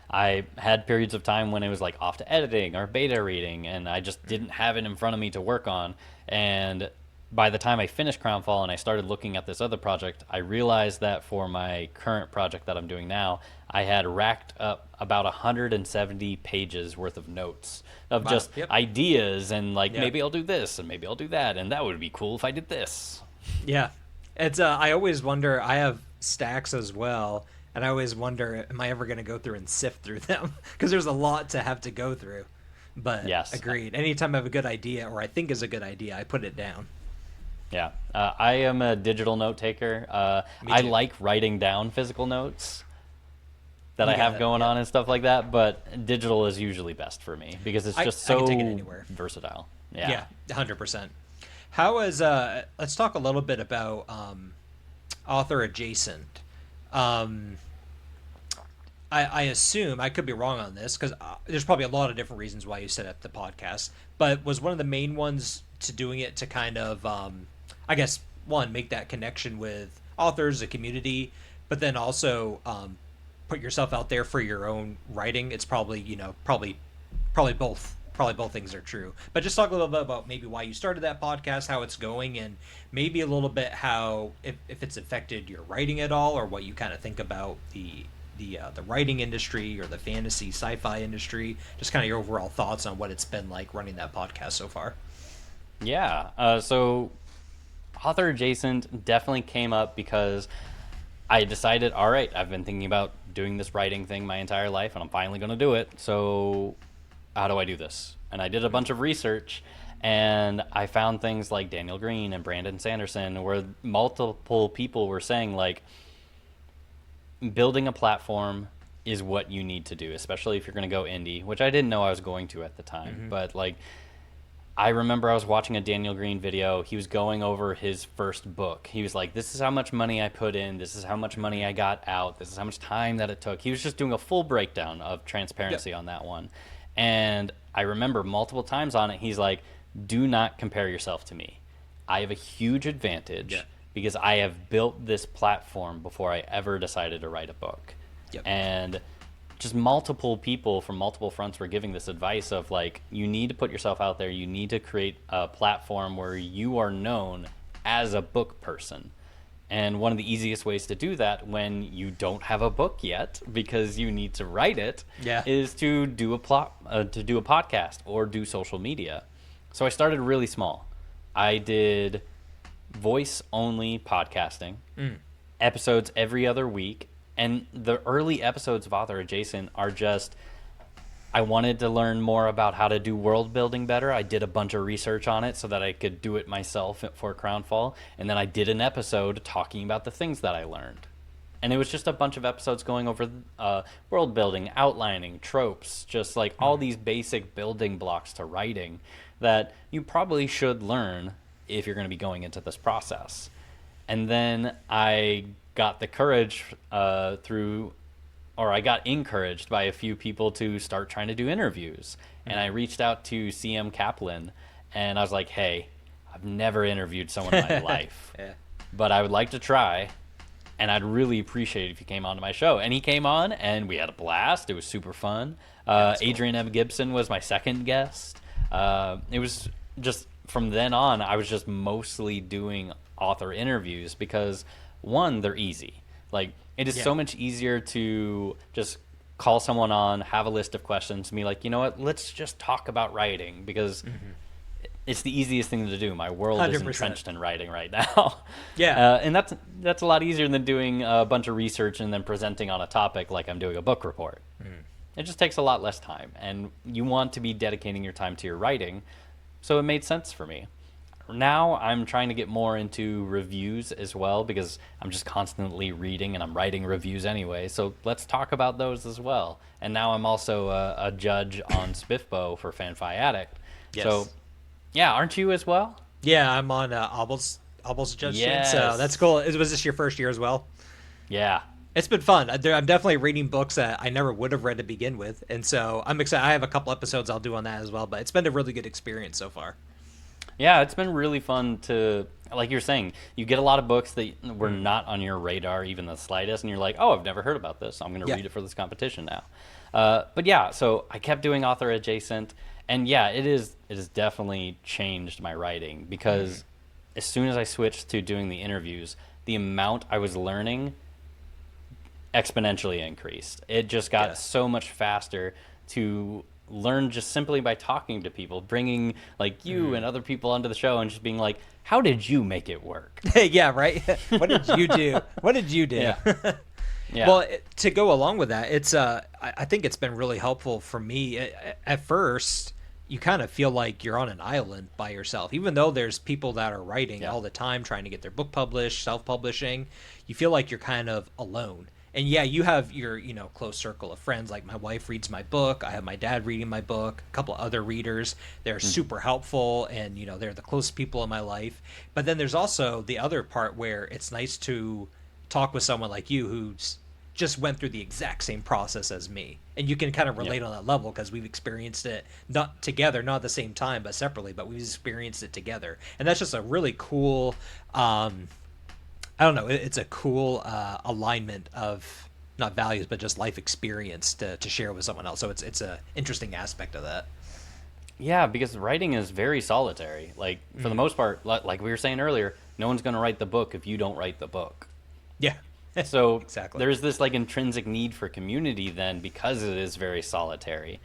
I had periods of time when it was like off to editing or beta reading, and I just didn't have it in front of me to work on. And by the time I finished Crownfall and I started looking at this other project, I realized that for my current project that I'm doing now, I had racked up about 170 pages worth of notes of Wow. just Yep. ideas and like Yeah. maybe I'll do this and maybe I'll do that, and that would be cool if I did this. Yeah. It's I always wonder, I have stacks as well, and I always wonder, am I ever going to go through and sift through them? Because there's a lot to have to go through. But Yes. agreed. Anytime I have a good idea or I think is a good idea, I put it down. Yeah, I am a digital note taker. Me I too. like writing down physical notes that You I got have it, going yeah. on and stuff like that, but digital is usually best for me because it's just I can so take it anywhere. versatile. Yeah, 100%. How is let's talk a little bit about author adjacent. Um I assume I could be wrong on this because there's probably a lot of different reasons why you set up the podcast, but was one of the main ones to doing it to kind of, I guess, one, make that connection with authors, the community, but then also put yourself out there for your own writing. It's probably, probably both. Probably both things are true. But just talk a little bit about maybe why you started that podcast, how it's going, and maybe a little bit how if it's affected your writing at all, or what you kind of think about the writing industry or the fantasy sci-fi industry. Just kind of your overall thoughts on what it's been like running that podcast so far. Yeah. So author adjacent definitely came up because I decided, all right, I've been thinking about doing this writing thing my entire life, and I'm finally going to do it. So how do I do this? And I did a bunch of research, and I found things like Daniel Green and Brandon Sanderson, where multiple people were saying, like, building a platform is what you need to do, especially if you're going to go indie, which I didn't know I was going to at the time. But, like, I remember I was watching a Daniel Green video. He was going over his first book. He was like, this is how much money I put in. This is how much money I got out. This is how much time that it took. He was just doing a full breakdown of transparency on that one. And I remember multiple times on it, he's like, do not compare yourself to me. I have a huge advantage because I have built this platform before I ever decided to write a book. And just multiple people from multiple fronts were giving this advice of like, you need to put yourself out there. You need to create a platform where you are known as a book person. And one of the easiest ways to do that when you don't have a book yet, because you need to write it, is to do a podcast or do social media. So I started really small. I did voice only podcasting, episodes every other week. And the early episodes of Author Adjacent are just, I wanted to learn more about how to do world building better. I did a bunch of research on it so that I could do it myself for Crownfall. And then I did an episode talking about the things that I learned. And it was just a bunch of episodes going over world building, outlining, tropes, just like all these basic building blocks to writing that you probably should learn if you're going to be going into this process. And then I got the courage I got encouraged by a few people to start trying to do interviews. And I reached out to CM Kaplan, and I was like, hey, I've never interviewed someone in my life, but I would like to try, and I'd really appreciate it if you came on to my show. And he came on, and we had a blast. It was super fun. Adrian M. Gibson was my second guest. It was just, from then on, I was just mostly doing author interviews because, one, they're easy. Like, it is so much easier to just call someone on, have a list of questions, and be like, you know what, let's just talk about writing, because it's the easiest thing to do. My world is 100%. entrenched in writing right now. Yeah. And that's a lot easier than doing a bunch of research and then presenting on a topic like I'm doing a book report. It just takes a lot less time, and you want to be dedicating your time to your writing, so it made sense for me. Now I'm trying to get more into reviews as well, because I'm just constantly reading and I'm writing reviews anyway, so let's talk about those as well. And now I'm also a judge on Spiffbo for FanFi Addict. Yes. So, yeah, aren't you as well? Yeah, I'm on Obel's judge team, so that's Yes. cool. Was this your first year as well? Yeah. It's been fun. I'm definitely reading books that I never would have read to begin with, and so I'm excited. I have a couple episodes I'll do on that as well, but it's been a really good experience so far. Yeah, it's been really fun to, like you're saying, you get a lot of books that were not on your radar even the slightest, and you're like, oh, I've never heard about this. I'm going to Yeah. read it for this competition now. But yeah, so I kept doing author adjacent, and yeah, it has definitely changed my writing, because as soon as I switched to doing the interviews, the amount I was learning exponentially increased. It just got Yes. so much faster to learn just simply by talking to people, bringing like you and other people onto the show and just being like, how did you make it work? Yeah, right. What did you do? What did you do? Yeah. Yeah. Well, to go along with that, it's I think it's been really helpful for me. At first, you kind of feel like you're on an island by yourself, even though there's people that are writing Yeah. all the time, trying to get their book published, self-publishing. You feel like you're kind of alone. And yeah, you have your close circle of friends. Like my wife reads my book. I have my dad reading my book. A couple other readers. They're super helpful, and they're the closest people in my life. But then there's also the other part where it's nice to talk with someone like you who's just went through the exact same process as me, and you can kind of relate on that level because we've experienced it not together, not at the same time, but separately. But we've experienced it together, and that's just a really cool. I don't know. It's a cool alignment of not values, but just life experience to share with someone else. So it's a interesting aspect of that. Yeah, because writing is very solitary. Like, for the most part, like we were saying earlier, no one's going to write the book if you don't write the book. Yeah. So Exactly. there's this like intrinsic need for community then, because it is very solitary.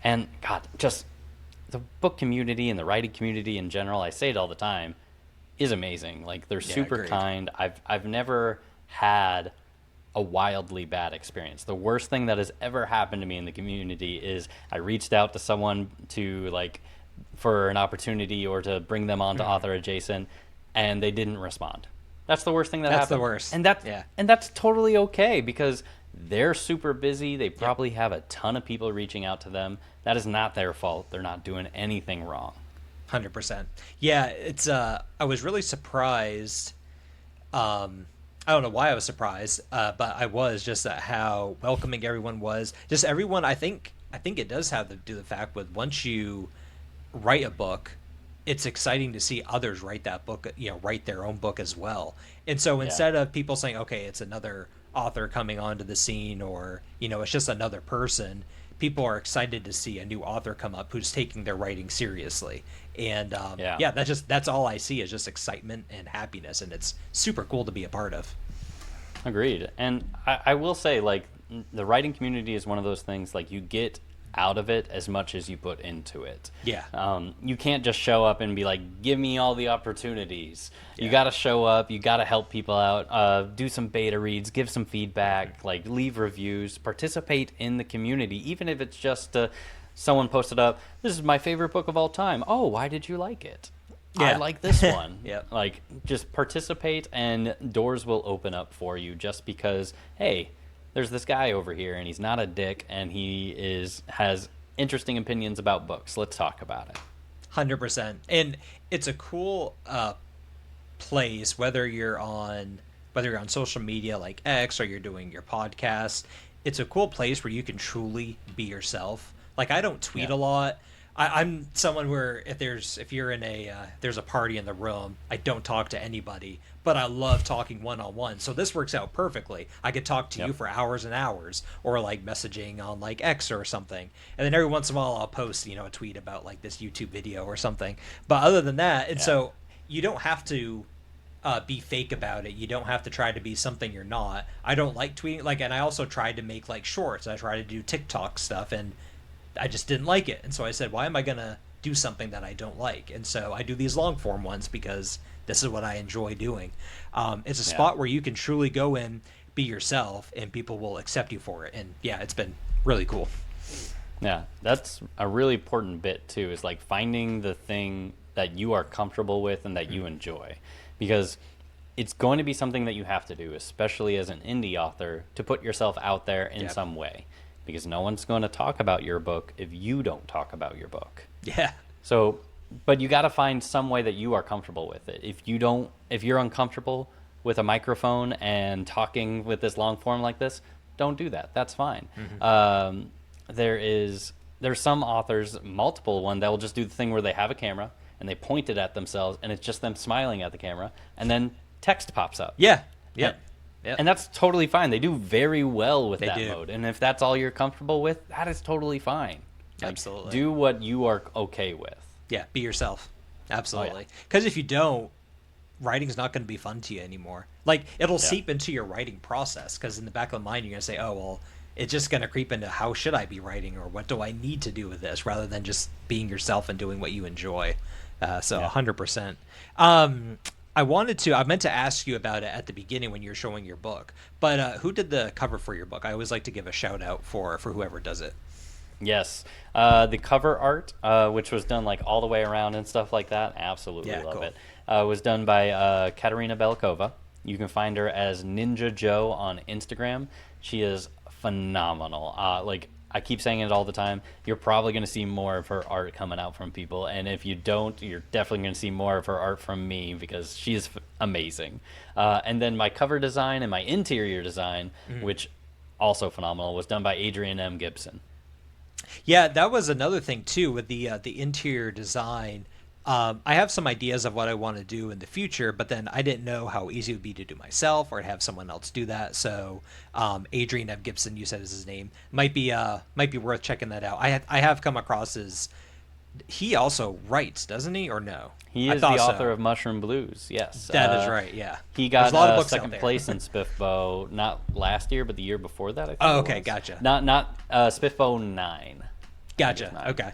And God, just the book community and the writing community in general, I say it all the time, is amazing. Like, they're super agreed. kind. I've never had a wildly bad experience. The worst thing that has ever happened to me in the community is I reached out to someone to like for an opportunity or to bring them on to author adjacent, and they didn't respond. That's the worst thing that That's happened. the worst. And that's Yeah. and that's totally okay, because they're super busy. They probably have a ton of people reaching out to them. That is not their fault. They're not doing anything wrong. 100%. Yeah, it's I was really surprised. I don't know why I was surprised, but I was just at how welcoming everyone was. Just everyone. I think it does have to do the fact with once you write a book, it's exciting to see others write that book. Write their own book as well. And so instead of people saying, "Okay, it's another author coming onto the scene," or it's just another person, people are excited to see a new author come up who's taking their writing seriously. And Yeah. that's all I see is just excitement and happiness, and it's super cool to be a part of. Agreed. And I will say, like, the writing community is one of those things, like, you get out of it as much as you put into it. Yeah. You can't just show up and be like, give me all the opportunities. You Yeah. got to show up. You got to help people out. Do some beta reads. Give some feedback. Like, leave reviews. Participate in the community, even if it's just someone posted up, this is my favorite book of all time. Oh, why did you like it? I Yeah. like this one. Yep. Like, just participate, and doors will open up for you, just because, hey, there's this guy over here, and he's not a dick, and he has interesting opinions about books. Let's talk about it. 100%. And it's a cool place, whether you're on social media like X or you're doing your podcast. It's a cool place where you can truly be yourself. Like, I don't tweet a lot. I'm someone where if you're in there's a party in the room, I don't talk to anybody, but I love talking one-on-one. So this works out perfectly. I could talk to you for hours and hours, or like messaging on like X or something. And then every once in a while I'll post, a tweet about like this YouTube video or something. But other than that, and so you don't have to be fake about it. You don't have to try to be something you're not. I don't like tweeting, and I also tried to make like shorts. I tried to do TikTok stuff, and I just didn't like it. And so I said, why am I going to do something that I don't like. And so I do these long form ones because this is what I enjoy doing. It's a spot where you can truly go in, be yourself, and people will accept you for it. And yeah, it's been really cool. Yeah, that's a really important bit too, is like finding the thing that you are comfortable with and that you enjoy. Because it's going to be something that you have to do, especially as an indie author, to put yourself out there in some way. Because no one's going to talk about your book if you don't talk about your book. Yeah. So, but you got to find some way that you are comfortable with it. If you're uncomfortable with a microphone and talking with this long form like this, don't do that. That's fine. There's some authors, multiple one, that will just do the thing where they have a camera and they point it at themselves and it's just them smiling at the camera and then text pops up. Yeah. Yeah. Yep. And that's totally fine. They do very well with They that do. mode. And if that's all you're comfortable with, that is totally fine. Like, Absolutely. do what you are okay with. Yeah, be yourself. Absolutely. Because if you don't, writing's not going to be fun to you anymore. Like, it'll seep into your writing process, because in the back of the mind, you're going to say, oh, well, it's just going to creep into how should I be writing, or what do I need to do with this, rather than just being yourself and doing what you enjoy. 100%. I meant to ask you about it at the beginning when you were showing your book, but who did the cover for your book? I always like to give a shout out for whoever does it. Yes. The cover art, which was done like all the way around and stuff like that, absolutely love it. Was done by Katerina Belikova. You can find her as Ninja Joe on Instagram. She is phenomenal. Like, I keep saying it all the time, you're probably going to see more of her art coming out from people. And if you don't, you're definitely going to see more of her art from me, because she is amazing. And then my cover design and my interior design, which also phenomenal, was done by Adrian M. Gibson. Yeah, that was another thing too with the interior design. I have some ideas of what I want to do in the future, but then I didn't know how easy it would be to do myself or to have someone else do that. So Adrian M. Gibson, you said is his name, might be worth checking that out. I have come across his. He also writes, doesn't he, or no? He is the author of Mushroom Blues. Yes, that is right. Yeah, he got second place in Spiffbo, not last year, but the year before that. I think okay, gotcha. Not Spiffbo 9. Gotcha. 9. Okay.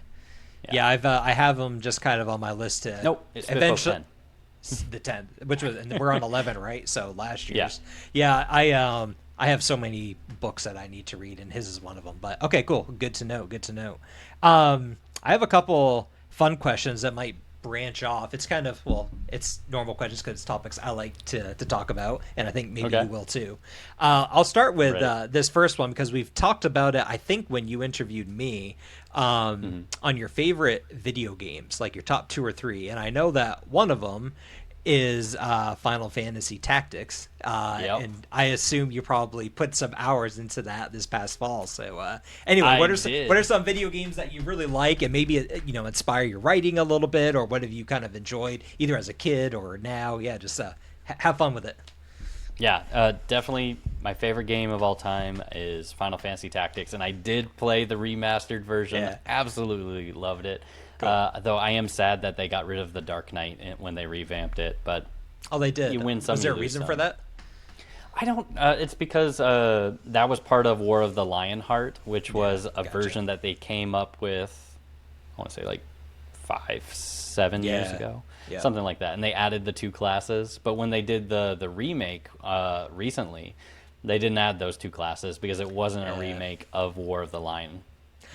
Yeah, I have them just kind of on my list to. Nope, it's eventually 10. The 10, which was, and we're on 11, right? So last year's. Yeah. I have so many books that I need to read, and his is one of them. But okay, cool, good to know. I have a couple fun questions that might branch off. It's kind of, well, it's normal questions because it's topics I like to talk about, and I think maybe you will too. I'll start with this first one because we've talked about it, I think, when you interviewed me on your favorite video games, like your top 2 or 3, and I know that one of them is Final Fantasy Tactics, and I assume you probably put some hours into that this past fall. So anyway, what are some video games that you really like, and maybe inspire your writing a little bit, or what have you kind of enjoyed either as a kid or now? Yeah, just have fun with it. Yeah, definitely my favorite game of all time is Final Fantasy Tactics, and I did play the remastered version. Yeah. Absolutely loved it. Cool. Though I am sad that they got rid of the Dark Knight when they revamped it, but they did. You win some. Was there a reason for that? I don't. It's because that was part of War of the Lionheart, which was a version that they came up with. I want to say like 5-7 years ago, something like that, and they added the 2 classes. But when they did the remake recently, they didn't add those 2 classes because it wasn't a remake of War of the Lion.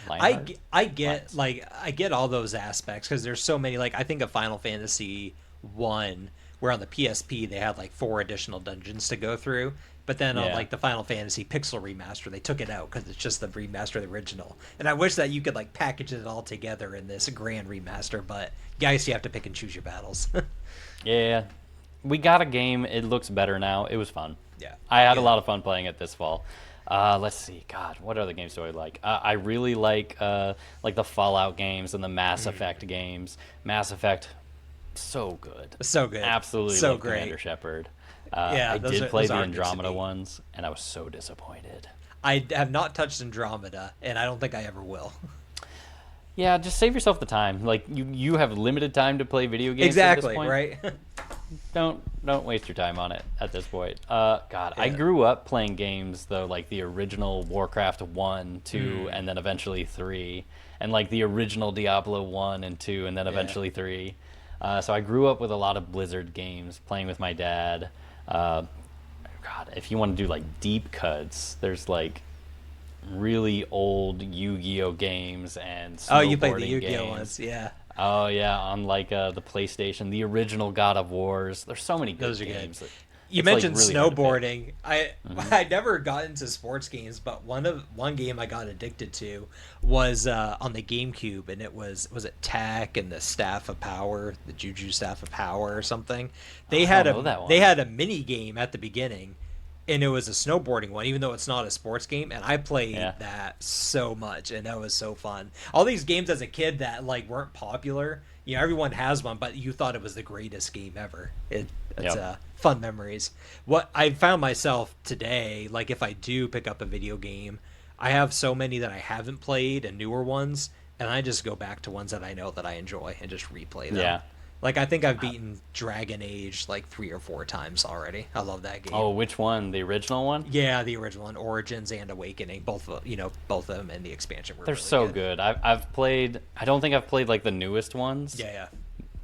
I get all those aspects because there's so many. Like, I think of Final Fantasy 1, where on the PSP they had like 4 additional dungeons to go through, but then on like the Final Fantasy Pixel remaster they took it out because it's just the remaster of the original. And I wish that you could like package it all together in this grand remaster, but guys, you have to pick and choose your battles. Yeah, we got a game. It looks better now. It was fun. Yeah, I had a lot of fun playing it this fall. Let's see. God, what other games do I like? I really like the Fallout games and the Mass Effect games. Mass Effect, so good. So good. Absolutely so love great. Commander Shepard. I did play the Andromeda ones, and I was so disappointed. I have not touched Andromeda, and I don't think I ever will. Yeah, just save yourself the time. Like, you have limited time to play video games at this point. Right? don't waste your time on it at this point. God, I Yeah. grew up playing games though, like the original Warcraft 1, 2, and then eventually 3, and like the original Diablo 1 and 2, and then Yeah. eventually 3. So I grew up with a lot of Blizzard games, playing with my dad. Uh, God, if you want to do like deep cuts, there's like really old Yu-Gi-Oh games and Oh, you played the snowboarding Yu-Gi-Oh games. ones, yeah. Oh yeah, on like the PlayStation, the original God of Wars. There's so many good Those are good. games. You It's like mentioned really hard to pick. snowboarding. I never got into sports games, but one game I got addicted to was on the GameCube, and was it Tack and the Staff of Power, the Juju Staff of Power or something. Oh, I don't know that They one. had a mini game at the beginning, and it was a snowboarding one, even though it's not a sports game. And I played Yeah, that so much, and that was so fun. All these games as a kid that like weren't popular, everyone has one, but you thought it was the greatest game ever. It's yep. fun memories. What I found myself today, like if I do pick up a video game, I have so many that I haven't played and newer ones, and I just go back to ones that I know that I enjoy and just replay them. Yeah. Like I think I've beaten Dragon Age like 3 or 4 times already. I love that game. Oh, which one? The original one? Yeah, the original one, Origins and Awakening, both of them and the expansion were They're really so good. good. I've played. I don't think I've played like the newest ones, Yeah, yeah.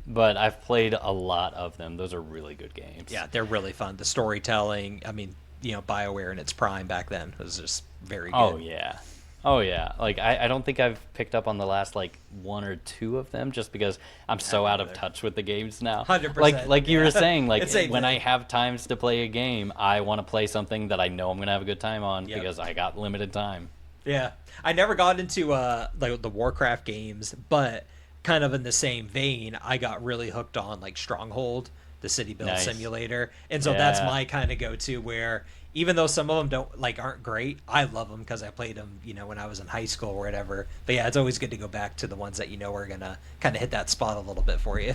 but I've played a lot of them. Those are really good games. Yeah, they're really fun. The storytelling, I mean, BioWare in its prime back then was just very good. Oh yeah. Oh yeah. Like I don't think I've picked up on the last like one or two of them just because I'm so out of either. touch with the games now. 100%, Like you yeah. were saying, like It's same when I thing. have times to play a game, I want to play something that I know I'm gonna have a good time on Yep. because I got limited time. Yeah, I never got into like the Warcraft games, but kind of in the same vein, I got really hooked on like Stronghold, the city build Nice. simulator, and so that's Yeah. my kind of go-to. Where even though some of them aren't great, I love them because I played them, when I was in high school or whatever. But yeah, it's always good to go back to the ones that are gonna kind of hit that spot a little bit for you.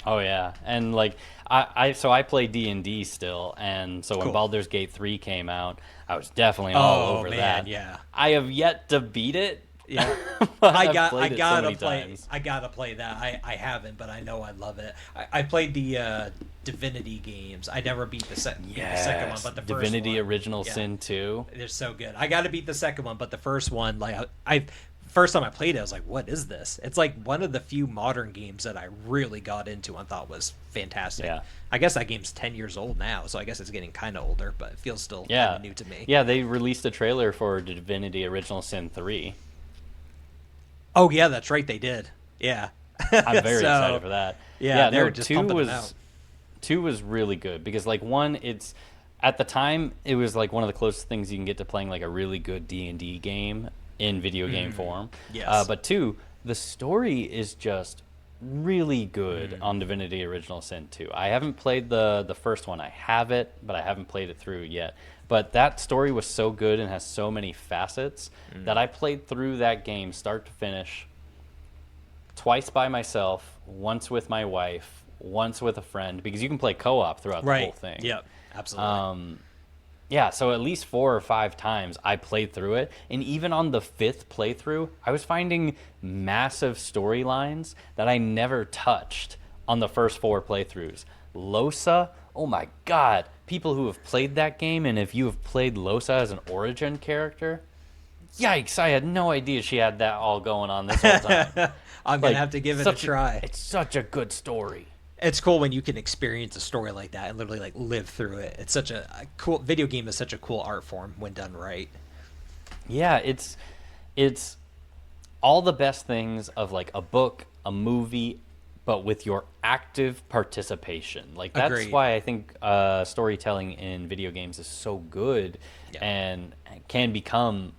Oh yeah, and like I play D&D still, and so when Cool. Baldur's Gate 3 came out, I was definitely all Oh over man, that. yeah. I have yet to beat it. Yeah, but I I've got. I played it so gotta many play. times. I gotta play that. I haven't, but I know I love it. I played the Divinity games. I never beat the second one, Yes, but the Divinity first one, Original yeah, Sin 2. they're so good. I got to beat the second one, but the first one, like I first time I played it, I was like, "What is this?" It's like one of the few modern games that I really got into and thought was fantastic. Yeah. I guess that game's 10 years old now, so I guess it's getting kind of older, but it feels still kind Yeah. of new to me. Yeah, they released a trailer for Divinity Original Sin 3. Oh yeah, that's right, they did. Yeah. I'm very So, excited for that. Yeah, they no, were just 2 pumping them was out. 2 was really good because like 1 it's at the time it was like one of the closest things you can get to playing like a really good D&D game in video game form. Yes. But 2, the story is just really good on Divinity Original Sin 2. I haven't played the first one. I have it, but I haven't played it through yet. But that story was so good and has so many facets that I played through that game start to finish twice by myself, once with my wife, once with a friend, because you can play co-op throughout the whole thing. Yep. Absolutely. Yeah, so at least 4 or 5 times I played through it, and even on the 5th playthrough, I was finding massive storylines that I never touched on the first 4 playthroughs. Losa, oh my god, people who have played that game, and if you have played Losa as an origin character, yikes, I had no idea she had that all going on this whole time. I'm gonna have to give it a such try. It's such a good story. It's cool when you can experience a story like that and literally like live through it. It's such a cool video game is such a cool art form when done right. Yeah, it's all the best things of like a book, a movie, but with your active participation. Like that's Agreed. why I think storytelling in video games is so good Yeah. and can become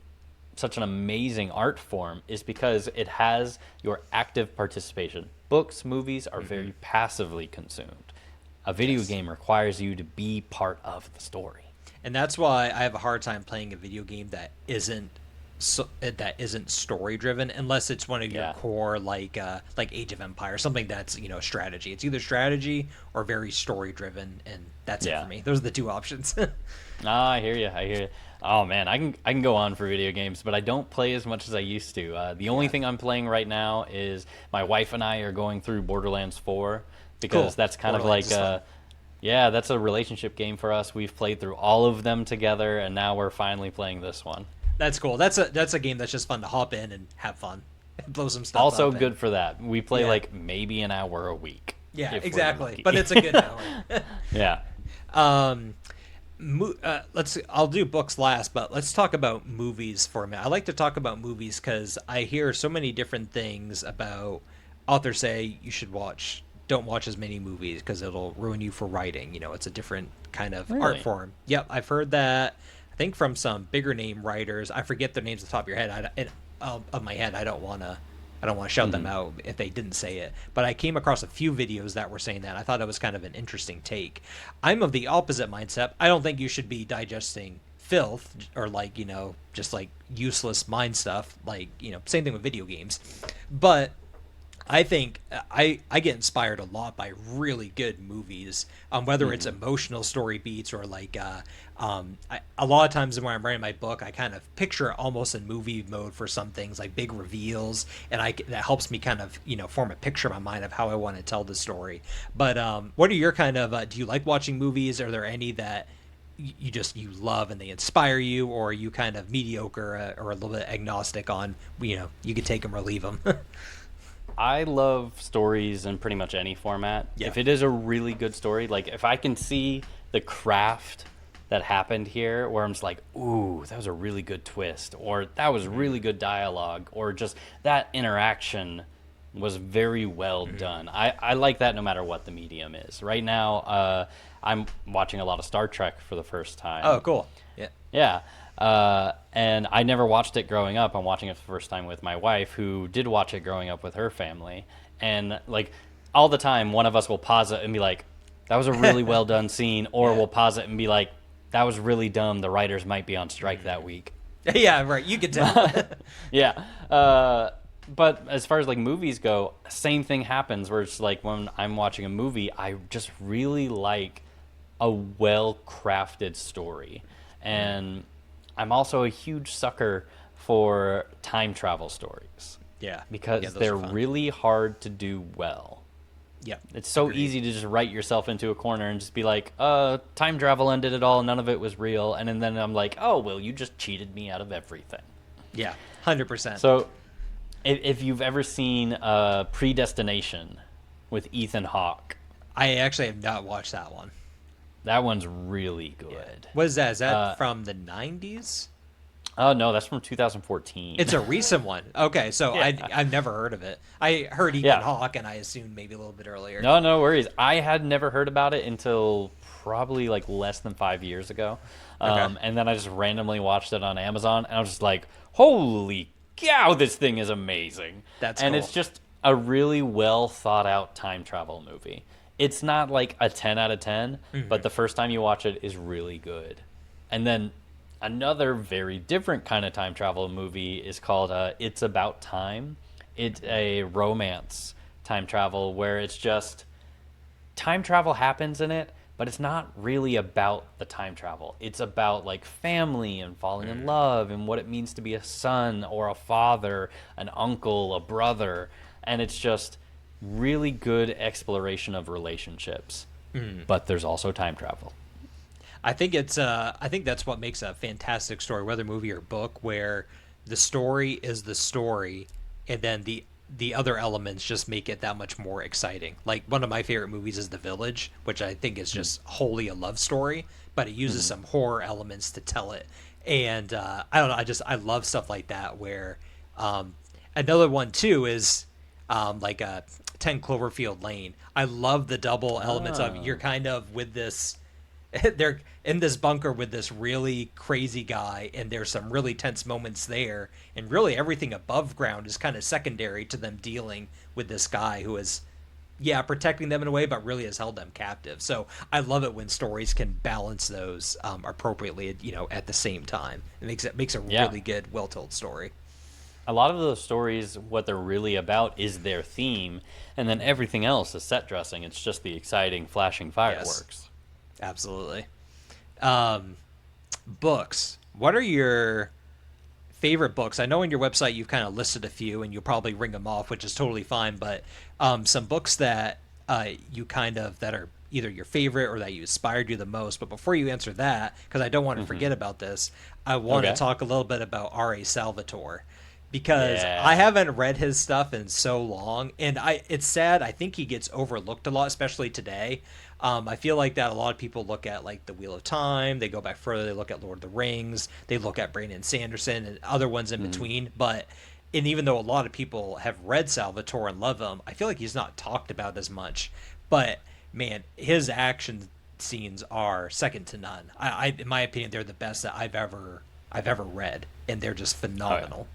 such an amazing art form is because it has your active participation. Books, movies are very passively consumed. A video Yes. game requires you to be part of the story. And that's why I have a hard time playing a video game that isn't story driven unless it's one of your Yeah. core like Age of Empires, something that's strategy. It's either strategy or very story driven, and that's it Yeah. for me. Those are the two options. Ah, I hear you. I hear you. Oh man, I can go on for video games, but I don't play as much as I used to. The only thing I'm playing right now is my wife and I are going through Borderlands 4. because Cool. that's kind of Borderlands like is fun. yeah, that's a relationship game for us. We've played through all of them together, and now we're finally playing this one. That's cool. That's a game that's just fun to hop in and have fun, blow some stuff Also up, and good for that. We play yeah, like maybe an hour a week yeah, if we're exactly. lucky. But it's a good hour. Yeah. Um, let's. I'll do books last, but let's talk about movies for a minute. I like to talk about movies because I hear so many different things about authors say you should watch. Don't watch as many movies because it'll ruin you for writing. You know, it's a different kind of art Really? form. Yep, I've heard that. I think from some bigger name writers. I forget their names off the top of your head. Of my head, I don't want to shout them Hmm. out if they didn't say it, but I came across a few videos that were saying that. I thought it was kind of an interesting take. I'm of the opposite mindset. I don't think you should be digesting filth or like, just like useless mind stuff, like, same thing with video games. But I think I get inspired a lot by really good movies, whether it's Hmm. emotional story beats or like a lot of times when I'm writing my book, I kind of picture it almost in movie mode for some things like big reveals, and that helps me kind of form a picture in my mind of how I want to tell the story. But what are your kind of do you like watching movies? Are there any that you love and they inspire you, or are you kind of mediocre or a little bit agnostic on you could take them or leave them? I love stories in pretty much any format. Yeah. If it is a really good story, like if I can see the craft that happened here, where I'm just like, ooh, that was a really good twist, or that was really good dialogue, or just that interaction was very well done. I like that no matter what the medium is. Right now, I'm watching a lot of Star Trek for the first Oh, time. cool. Yeah. Yeah. And I never watched it growing up. I'm watching it for the first time with my wife, who did watch it growing up with her family. And like all the time, one of us will pause it and be like, that was a really well done scene. Or Yeah. we'll pause it and be like, that was really dumb. The writers might be on strike that week. Yeah, right. You can tell. Yeah. But as far as like movies go, same thing happens where it's like when I'm watching a movie, I just really like a well crafted story. And I'm also a huge sucker for time travel stories Yeah. because Yeah, those they're are fun. really hard to do well. Yeah. It's so Agreed. easy to just write yourself into a corner and just be like, time travel ended it all, none of it was real. And then I'm like, oh, well, you just cheated me out of everything. Yeah. 100%. So if you've ever seen Predestination with Ethan Hawke, I actually have not watched that one. that one's really good. What is that? Is that from the 90s? Oh, no, that's from 2014. It's a recent one. Okay, so Yeah. I've never heard of it. I heard Ethan Yeah. Hawke, and I assumed maybe a little bit earlier. No worries. I had never heard about it until probably like less than 5 years ago. Okay. And then I just randomly watched it on Amazon, and I was just like, holy cow, this thing is amazing. That's and cool. it's just a really well thought out time travel movie. It's not like a 10 out of 10, but the first time you watch it is really good. And then another very different kind of time travel movie is called It's About Time. It's a romance time travel where it's just time travel happens in it, but it's not really about the time travel. It's about like family and falling in love and what it means to be a son or a father, an uncle, a brother. And it's just really good exploration of relationships. But there's also time travel. I think that's what makes a fantastic story, whether movie or book, where the story is the story, and then the other elements just make it that much more exciting. Like one of my favorite movies is The Village, which I think is just wholly a love story, but it uses some horror elements to tell it. And I don't know, I love stuff like that. Where another one too is like 10 Cloverfield Lane. I love the double elements of you're kind of with this they're in this bunker with this really crazy guy, and there's some really tense moments there, and really everything above ground is kind of secondary to them dealing with this guy who is protecting them in a way, but really has held them captive. So I love it when stories can balance those appropriately, at the same time. It makes a Yeah. really good, well told story. A lot of those stories, what they're really about is their theme, and then everything else is set dressing. It's just the exciting, flashing fireworks. Absolutely. Books. What are your favorite books? I know on your website you've kind of listed a few, and you'll probably ring them off, which is totally fine. But some books that you kind of that are either your favorite or that you inspired you the most. But before you answer that, because I don't want to forget about this, I want to Okay. talk a little bit about R.A. Salvatore because I Yeah. haven't read his stuff in so long, and it's sad. I think he gets overlooked a lot, especially today. I feel like that a lot of people look at like the Wheel of Time, they go back further, they look at Lord of the Rings, they look at Brandon Sanderson and other ones in Mhm. between. But and even though a lot of people have read Salvatore and love him, I feel like he's not talked about as much. But man, his action scenes are second to none. In my opinion, they're the best that I've ever read, and they're just Oh yeah. phenomenal.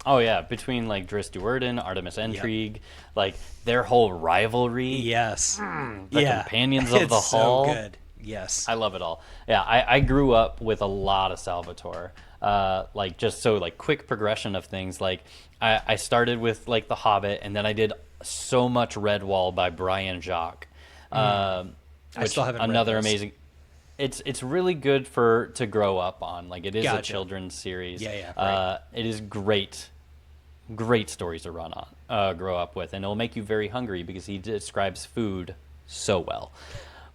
Oh yeah. Between like Dris Duerden, Artemis Yep. Intrigue, like their whole rivalry, Yes. the Yeah. companions of It's the so hall. good. Yes. I love it all. Yeah, I grew up with a lot of Salvatore. Like just so like quick progression of things. Like I started with like The Hobbit, and then I did so much Redwall by Brian Jacques, um, I still which haven't read another those. amazing. It's really good for to grow up on. Like it is a Gotcha. children's series. Yeah, yeah, right. It is great stories to run on, grow up with, and it'll make you very hungry because he describes food so well.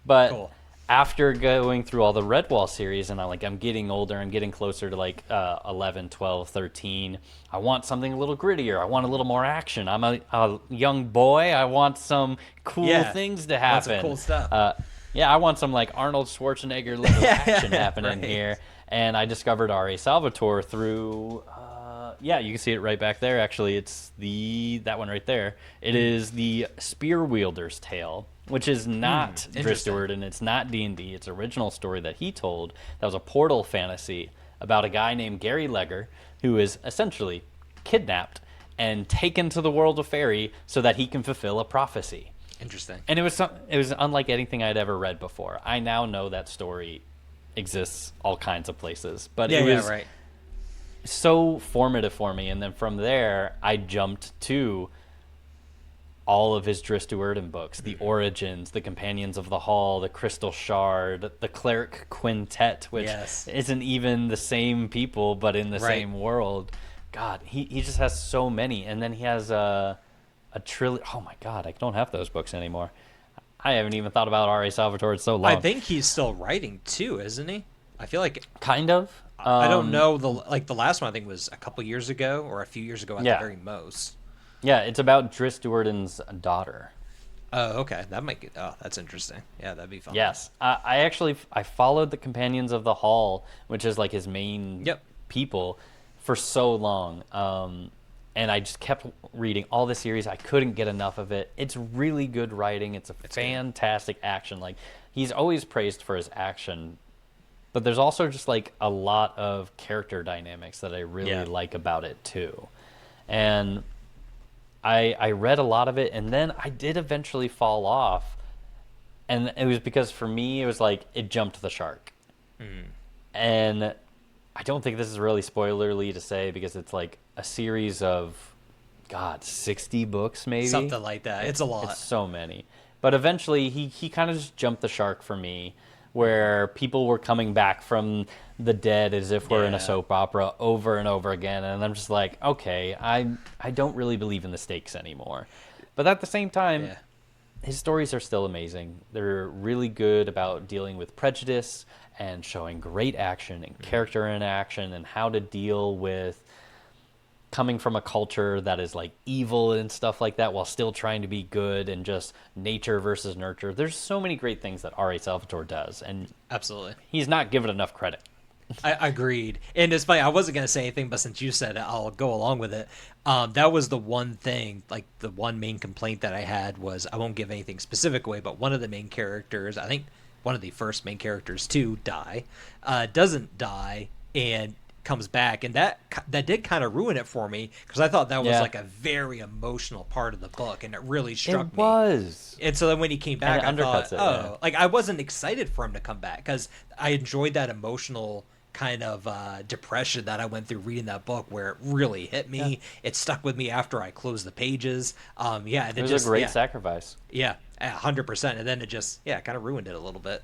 But Cool. after going through all the Redwall series, and I'm getting older, I'm getting closer to like 11, 12, 13. I want something a little grittier. I want a little more action. I'm a young boy. I want some cool Yeah. things to Want some happen. cool stuff. Yeah, I want some like Arnold Schwarzenegger level action happening Right. here. And I discovered R.A. Salvatore through yeah, you can see it right back there. Actually, it's that one right there. It is the Spear Wielder's Tale, which is not Dris Interesting. Stewart, and it's not D&D. It's an original story that he told. That was a portal fantasy about a guy named Gary Legger who is essentially kidnapped and taken to the world of fairy so that he can fulfill a prophecy. Interesting. And it was unlike anything I'd ever read before. I now know that story exists all kinds of places, but Yeah, it yeah, was right. so formative for me. And then from there, I jumped to all of his Dris Duerden books, the Origins, the Companions of the Hall, the Crystal Shard, the Cleric Quintet, which Yes. isn't even the same people, but in the Right. same world. God, he just has so many. And then he has a trilogy. Oh my God, I don't have those books anymore. I haven't even thought about R.A. Salvatore in so I long. think he's still writing too, isn't he? I feel like Kind of. I don't know the last one I think was a couple years ago or a few years ago at the Yeah. very most. Yeah, it's about Dris Duerden's daughter. Oh, okay. That might get. Oh, that's interesting. Yeah, that'd be fun. Yes, I actually I followed the Companions of the Hall, which is like his main Yep. people, for so long, and I just kept reading all the series. I couldn't get enough of it. It's really good writing. It's a fantastic action. Like he's always praised for his action, but there's also just like a lot of character dynamics that I really Yeah. like about it too, and I read a lot of it, and then I did eventually fall off, and it was because for me it was like it jumped the shark, and I don't think this is really spoilerly to say because it's like a series of, God, 60 books maybe, Something like that. It's a lot. it's so many. But eventually he kind of just jumped the shark for me, where people were coming back from the dead as if we're in a Yeah. soap opera over and over again, and I'm just like, okay, I don't really believe in the stakes anymore. But at the same time, Yeah. his stories are still amazing. They're really good about dealing with prejudice and showing great action and character interaction and how to deal with coming from a culture that is like evil and stuff like that while still trying to be good, and just nature versus nurture. There's so many great things that R.A. Salvatore does, and Absolutely. he's not given enough credit. I agreed. And it's funny, I wasn't going to say anything, but since you said it, I'll go along with it. That was the one thing, like the one main complaint that I had was, I won't give anything specific away, but one of the main characters, I think one of the first main characters to die, doesn't die and comes back. And that did kind of ruin it for me because I thought that was Yeah. like a very emotional part of the book and it really struck It me. was. And so then when he came back, And I it thought, undercuts it, oh, yeah. like I wasn't excited for him to come back because I enjoyed that emotional kind of depression that I went through reading that book, where it really hit me. Yeah. It stuck with me after I closed the pages. Yeah, and It was just a great yeah, sacrifice. yeah, 100%. And then it just kind of ruined it a little bit.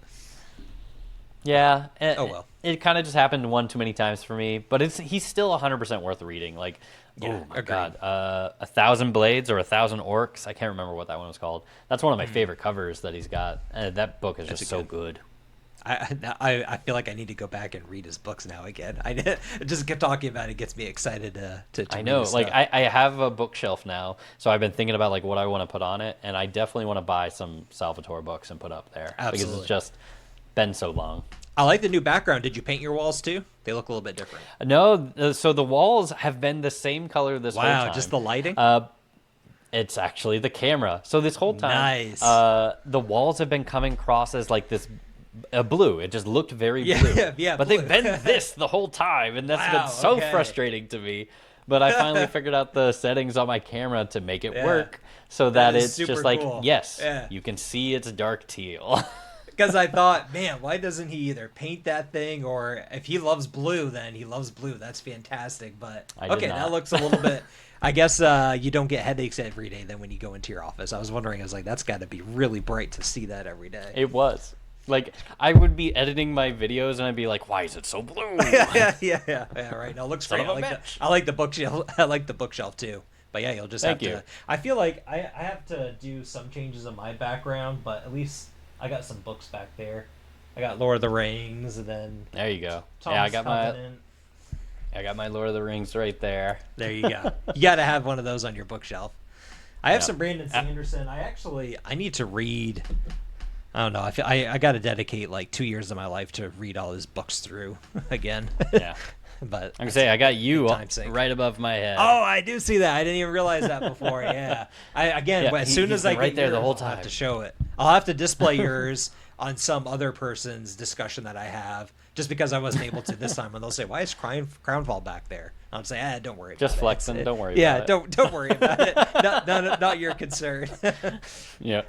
Yeah. Oh, well. It kind of just happened one too many times for me, but he's still 100% worth reading. Like Yeah, Oh my agreed. God, 1,000 Blades or 1,000 Orcs. I can't remember what that one was called. That's one of my favorite covers that he's got. That book is That's just a so good. I feel like I need to go back and read his books now again. I just kept talking about it gets me excited to I read know, his like stuff. I have a bookshelf now, so I've been thinking about like what I want to put on it, and I definitely want to buy some Salvatore books and put up there because it's Absolutely. just been so long. I like the new background. Did you paint your walls too? They look a little bit different. No, so the walls have been the same color this whole Wow, just time. the lighting? It's actually the camera. So this whole time, Nice. the walls have been coming across as like this blue. It just looked very Yeah, blue. yeah, But blue. they've been this the whole time, and that's Wow, been so okay. frustrating to me. But I finally figured out the settings on my camera to make it Yeah. work so That that is it's super just like, cool. yes, Yeah. you can see it's dark teal. Because I thought, man, why doesn't he either paint that thing or if he loves blue, then he loves blue. That's fantastic. But I did okay, not. that looks a little bit. I guess you don't get headaches every day then when you go into your office. I was wondering, I was like, that's got to be really bright to see that every day. It was. Like, I would be editing my videos and I'd be like, why is it so blue? yeah, right. No, it looks Son great. of a bitch. I like the bookshelf. I like the bookshelf too. But yeah, you'll just Thank have you. to. I feel like I have to do some changes in my background, but at least I got some books back there. I got Lord of the Rings, and then There you go. Thomas Yeah, Covenant. I got my Lord of the Rings right there. There you go. You got to have one of those on your bookshelf. I have Yeah. some Brandon Sanderson. I need to read. I don't know. I got to dedicate like 2 years of my life to read all his books through again. Yeah. But I'm gonna say I got you time sake. right above my head. oh, I do see that. I didn't even realize that before. Yeah. Yeah, As soon he's as I been right get there the yours, whole I'll have time. to show it. I'll have to display yours on some other person's discussion that I have, just because I wasn't able to this time. And they'll say, "Why is Crownfall back there?" I'll say, "Don't worry." Just about flexing, it. don't worry Yeah, about it. don't worry about it. Not your concern. Yeah.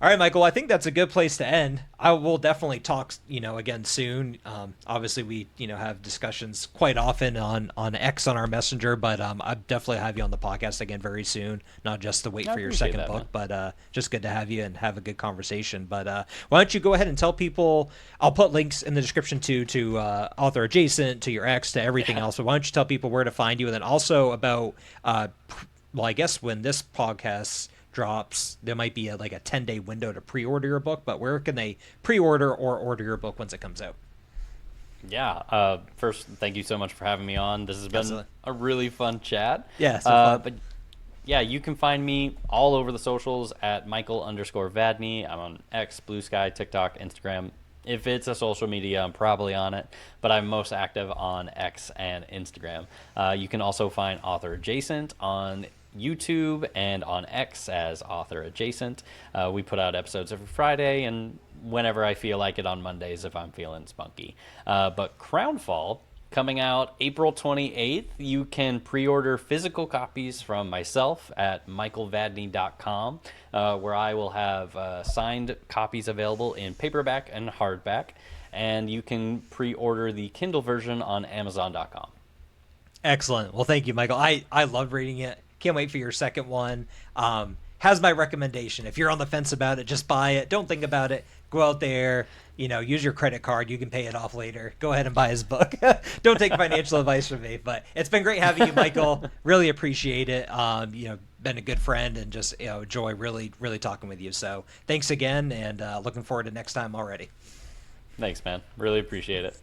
All right, Michael. I think that's a good place to end. I will definitely talk, again soon. Obviously, we, have discussions quite often on X on our messenger, but I definitely have you on the podcast again very soon. Not just to wait I for your appreciate second that, book, man. but just good to have you and have a good conversation. But why don't you go ahead and tell people? I'll put links in the description to author adjacent, to your X, to everything else. But why don't you tell people where to find you, and then also about well, I guess when this podcast drops, there might be like a 10-day window to pre-order your book, but where can they pre-order or order your book once it comes out? Yeah. First, thank you so much for having me on. This has been Absolutely. a really fun chat. Yeah, so fun. But yeah, you can find me all over the socials at Michael_Vadney. I'm on X, Blue Sky, TikTok, Instagram. If it's a social media, I'm probably on it, but I'm most active on X and Instagram. You can also find Author Adjacent on YouTube and on X as Author Adjacent. We put out episodes every Friday and whenever I feel like it on Mondays if I'm feeling spunky. But Crownfall, coming out April 28th. You can pre-order physical copies from myself at michaelvadney.com, where I will have signed copies available in paperback and hardback. And you can pre-order the Kindle version on amazon.com. Excellent. Well, thank you, Michael. I loved reading it. Can't wait for your second one. Has my recommendation. If you're on the fence about it, just buy it. Don't think about it. Go out there, use your credit card. You can pay it off later. Go ahead and buy his book. Don't take financial advice from me. But it's been great having you, Michael. Really appreciate it. Been a good friend and just enjoy really, really talking with you. So thanks again, and looking forward to next time already. Thanks, man. Really appreciate it.